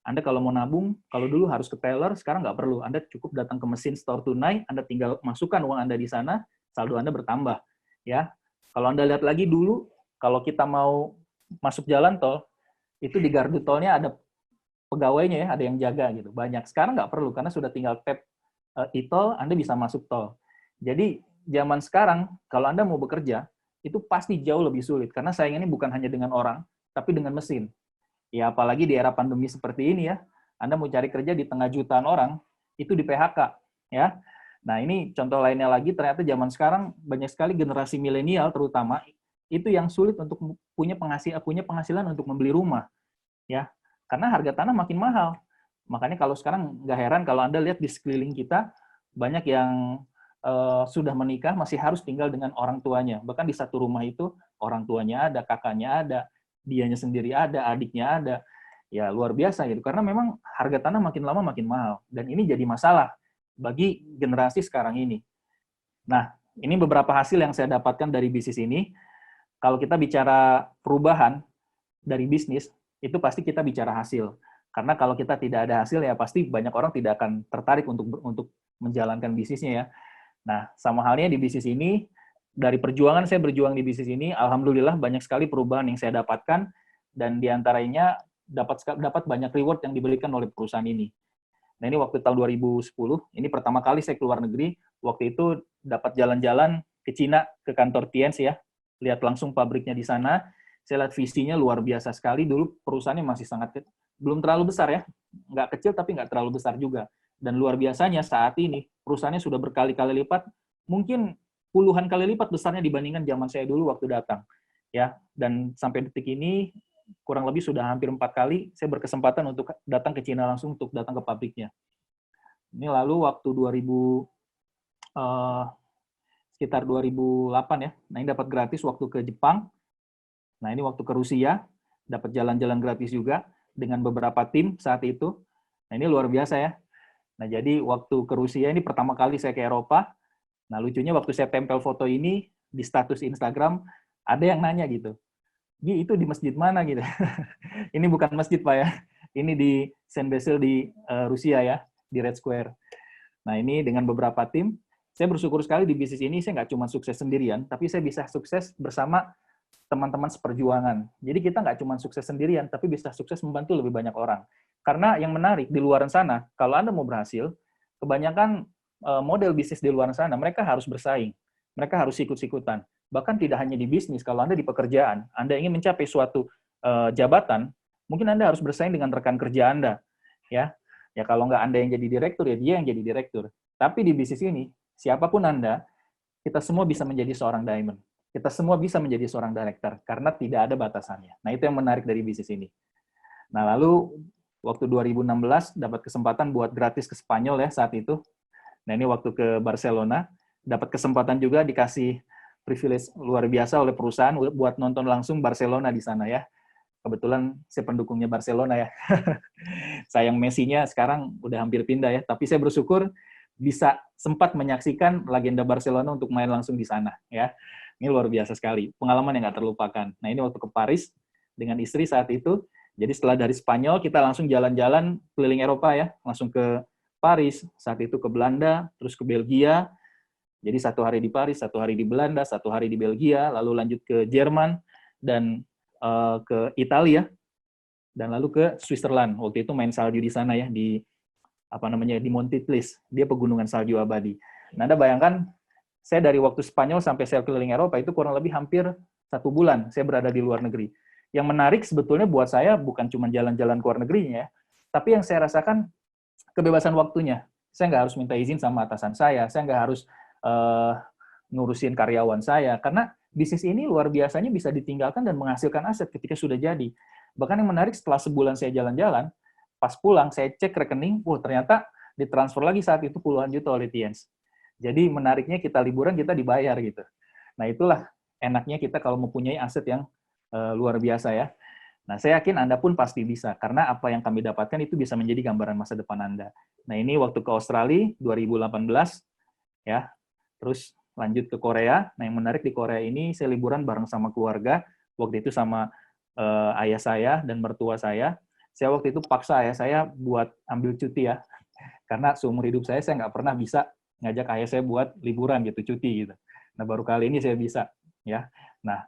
Anda kalau mau nabung, kalau dulu harus ke teller, sekarang nggak perlu. Anda cukup datang ke mesin store tunai, Anda tinggal masukkan uang Anda di sana, saldo Anda bertambah. Ya, kalau Anda lihat lagi dulu, kalau kita mau masuk jalan tol, itu di gardu tolnya ada pegawainya ya, ada yang jaga gitu. Banyak. Sekarang nggak perlu, karena sudah tinggal tap e-tol, Anda bisa masuk tol. Jadi, zaman sekarang, kalau Anda mau bekerja, itu pasti jauh lebih sulit, karena saingannya bukan hanya dengan orang, tapi dengan mesin. Ya, apalagi di era pandemi seperti ini ya, Anda mau cari kerja di tengah jutaan orang, itu di PHK. Ya. Nah, ini contoh lainnya lagi, ternyata zaman sekarang banyak sekali generasi milenial terutama, itu yang sulit untuk punya penghasilan untuk membeli rumah. Ya, karena harga tanah makin mahal. Makanya kalau sekarang nggak heran kalau Anda lihat di sekeliling kita, banyak yang sudah menikah masih harus tinggal dengan orang tuanya. Bahkan di satu rumah itu, orang tuanya ada, kakaknya ada, dianya sendiri ada, adiknya ada. Ya, luar biasa gitu. Karena memang harga tanah makin lama makin mahal. Dan ini jadi masalah bagi generasi sekarang ini. Nah, Ini beberapa hasil yang saya dapatkan dari bisnis ini. Kalau kita bicara perubahan dari bisnis, itu pasti kita bicara hasil. Karena kalau kita tidak ada hasil, ya pasti banyak orang tidak akan tertarik untuk menjalankan bisnisnya ya. Nah, sama halnya di bisnis ini, dari perjuangan saya berjuang di bisnis ini, alhamdulillah banyak sekali perubahan yang saya dapatkan, dan diantaranya dapat banyak reward yang diberikan oleh perusahaan ini. Nah, ini waktu tahun 2010, ini pertama kali saya keluar negeri, waktu itu dapat jalan-jalan ke Cina, ke kantor Tiens ya, lihat langsung pabriknya di sana, saya lihat visinya luar biasa sekali, dulu perusahaannya masih belum terlalu besar ya, nggak kecil tapi nggak terlalu besar juga. Dan luar biasanya saat ini, perusahaannya sudah berkali-kali lipat, mungkin puluhan kali lipat besarnya dibandingkan zaman saya dulu waktu datang. Ya, dan sampai detik ini, kurang lebih sudah hampir 4 kali, saya berkesempatan untuk datang ke Cina langsung untuk datang ke pabriknya. Ini lalu waktu sekitar 2008 ya, nah ini dapat gratis waktu ke Jepang, nah ini waktu ke Rusia, dapat jalan-jalan gratis juga, dengan beberapa tim saat itu, nah ini luar biasa ya. Nah jadi waktu ke Rusia ini pertama kali saya ke Eropa, nah lucunya waktu saya tempel foto ini, di status Instagram, ada yang nanya gitu, Gi, itu di masjid mana gitu. Ini bukan masjid Pak ya, ini di Saint Basil di Rusia ya, di Red Square. Nah ini dengan beberapa tim, saya bersyukur sekali di bisnis ini saya nggak cuma sukses sendirian, tapi saya bisa sukses bersama teman-teman seperjuangan. Jadi kita nggak cuma sukses sendirian, tapi bisa sukses membantu lebih banyak orang. Karena yang menarik di luar sana, kalau Anda mau berhasil, kebanyakan model bisnis di luar sana, mereka harus bersaing. Mereka harus ikut-ikutan. Bahkan tidak hanya di bisnis, kalau Anda di pekerjaan, Anda ingin mencapai suatu jabatan, mungkin Anda harus bersaing dengan rekan kerja Anda. Ya kalau nggak Anda yang jadi direktur, ya dia yang jadi direktur. Tapi di bisnis ini, siapapun Anda, kita semua bisa menjadi seorang diamond. Kita semua bisa menjadi seorang director, karena tidak ada batasannya. Nah, itu yang menarik dari bisnis ini. Nah, lalu, waktu 2016, dapat kesempatan buat gratis ke Spanyol ya, saat itu. Nah, ini waktu ke Barcelona, dapat kesempatan juga dikasih privilege luar biasa oleh perusahaan buat nonton langsung Barcelona di sana ya. Kebetulan saya pendukungnya Barcelona ya. Sayang Messi-nya sekarang udah hampir pindah ya, tapi saya bersyukur bisa sempat menyaksikan legenda Barcelona untuk main langsung di sana ya. Ini luar biasa sekali, pengalaman yang nggak terlupakan. Nah ini waktu ke Paris dengan istri saat itu, jadi setelah dari Spanyol kita langsung jalan-jalan keliling Eropa ya, langsung ke Paris, saat itu ke Belanda, terus ke Belgia, jadi 1 hari di Paris, 1 hari di Belanda, 1 hari di Belgia, lalu lanjut ke Jerman, dan ke Italia, dan lalu ke Switzerland. Waktu itu main salju di sana ya, di Monte Tlis, dia pegunungan salju abadi. Nah Anda bayangkan, saya dari waktu Spanyol sampai saya keliling Eropa itu kurang lebih hampir 1 bulan saya berada di luar negeri. Yang menarik sebetulnya buat saya bukan cuma jalan-jalan ke luar negerinya, ya, tapi yang saya rasakan kebebasan waktunya. Saya nggak harus minta izin sama atasan saya nggak harus ngurusin karyawan saya, karena bisnis ini luar biasanya bisa ditinggalkan dan menghasilkan aset ketika sudah jadi. Bahkan yang menarik setelah sebulan saya jalan-jalan, pas pulang saya cek rekening, ternyata ditransfer lagi saat itu puluhan juta oleh Tiens. Jadi menariknya kita liburan, kita dibayar gitu. Nah itulah enaknya kita kalau mempunyai aset yang luar biasa ya. Nah saya yakin Anda pun pasti bisa, karena apa yang kami dapatkan itu bisa menjadi gambaran masa depan Anda. Nah ini waktu ke Australia 2018, ya. Terus lanjut ke Korea. Nah yang menarik di Korea ini saya liburan bareng sama keluarga. Waktu itu sama ayah saya dan mertua saya. Saya waktu itu paksa ayah saya buat ambil cuti ya. Karena seumur hidup saya nggak pernah bisa ngajak ayah saya buat liburan gitu, cuti gitu. Nah, baru kali ini saya bisa, ya. Nah,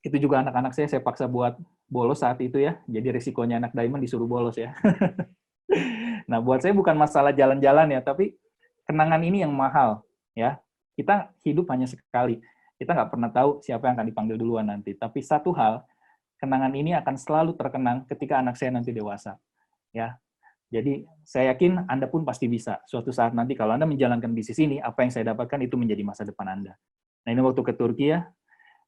itu juga anak-anak saya paksa buat bolos saat itu ya. Jadi risikonya anak diamond disuruh bolos ya. Nah, buat saya bukan masalah jalan-jalan ya, tapi kenangan ini yang mahal, ya. Kita hidup hanya sekali. Kita nggak pernah tahu siapa yang akan dipanggil duluan nanti. Tapi satu hal, kenangan ini akan selalu terkenang ketika anak saya nanti dewasa, ya. Jadi saya yakin Anda pun pasti bisa. Suatu saat nanti kalau Anda menjalankan bisnis ini, apa yang saya dapatkan itu menjadi masa depan Anda. Nah ini waktu ke Turki ya,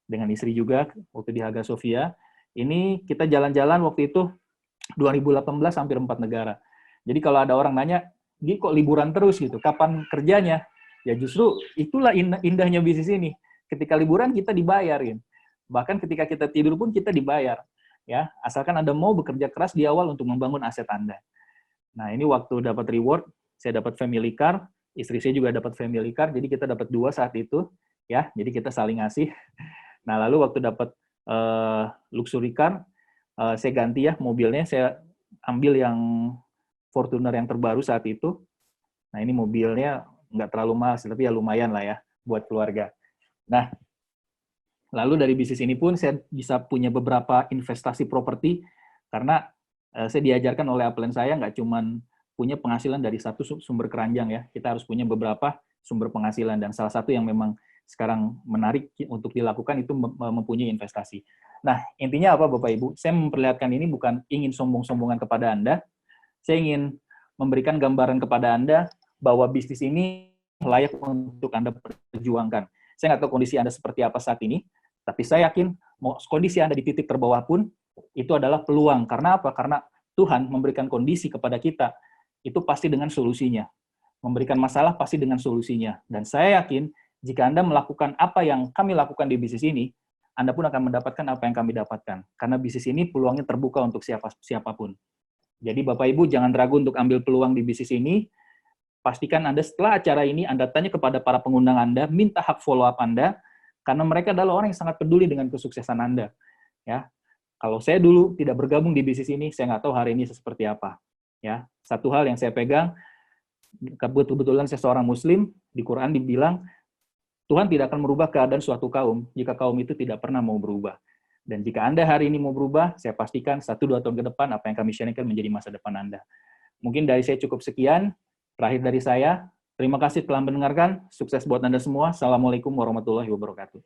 dengan istri juga, waktu di Hagia Sophia. Ini kita jalan-jalan waktu itu 2018 hampir 4 negara. Jadi kalau ada orang nanya, Gi kok liburan terus gitu, kapan kerjanya? Ya justru itulah indahnya bisnis ini. Ketika liburan kita dibayarin. Bahkan ketika kita tidur pun kita dibayar. Ya, asalkan Anda mau bekerja keras di awal untuk membangun aset Anda. Nah, ini waktu dapat reward, saya dapat family car, istri saya juga dapat family car, jadi kita dapat 2 saat itu. ya. Jadi kita saling ngasih. Nah, lalu waktu dapat luxury car, saya ganti ya mobilnya, saya ambil yang Fortuner yang terbaru saat itu. Nah, ini mobilnya nggak terlalu mahal, tapi ya lumayan lah ya buat keluarga. Nah, lalu dari bisnis ini pun saya bisa punya beberapa investasi properti, karena saya diajarkan oleh upline saya nggak cuman punya penghasilan dari satu sumber keranjang ya, kita harus punya beberapa sumber penghasilan, dan salah satu yang memang sekarang menarik untuk dilakukan itu mempunyai investasi. Nah, intinya apa Bapak Ibu? Saya memperlihatkan ini bukan ingin sombong-sombongan kepada Anda, saya ingin memberikan gambaran kepada Anda bahwa bisnis ini layak untuk Anda perjuangkan. Saya nggak tahu kondisi Anda seperti apa saat ini, tapi saya yakin kondisi Anda di titik terbawah pun, itu adalah peluang. Karena apa? Karena Tuhan memberikan kondisi kepada kita, itu pasti dengan solusinya. Memberikan masalah pasti dengan solusinya. Dan saya yakin, jika Anda melakukan apa yang kami lakukan di bisnis ini, Anda pun akan mendapatkan apa yang kami dapatkan. Karena bisnis ini peluangnya terbuka untuk siapapun. Jadi Bapak Ibu jangan ragu untuk ambil peluang di bisnis ini. Pastikan Anda setelah acara ini, Anda tanya kepada para pengundang Anda, minta hak follow up Anda, karena mereka adalah orang yang sangat peduli dengan kesuksesan Anda. Ya, kalau saya dulu tidak bergabung di bisnis ini, saya nggak tahu hari ini seperti apa. Ya, satu hal yang saya pegang, kebetulan saya seorang Muslim, di Quran dibilang, Tuhan tidak akan merubah keadaan suatu kaum, jika kaum itu tidak pernah mau berubah. Dan jika Anda hari ini mau berubah, saya pastikan 1-2 tahun ke depan, apa yang kami sharingkan menjadi masa depan Anda. Mungkin dari saya cukup sekian. Terakhir dari saya, terima kasih telah mendengarkan. Sukses buat Anda semua. Assalamualaikum warahmatullahi wabarakatuh.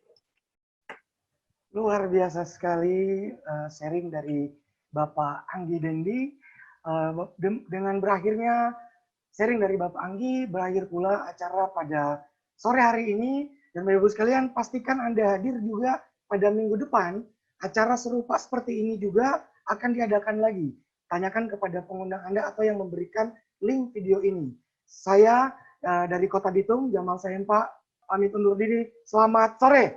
Luar biasa sekali sharing dari Bapak Anggi Dendi. Dengan berakhirnya sharing dari Bapak Anggi, berakhir pula acara pada sore hari ini. Dan Bapak Ibu sekalian, pastikan Anda hadir juga pada minggu depan. Acara serupa seperti ini juga akan diadakan lagi. Tanyakan kepada pengundang Anda atau yang memberikan link video ini. Saya dari Kota Bitung, Jamal Sayempa, pamit undur diri. Selamat sore.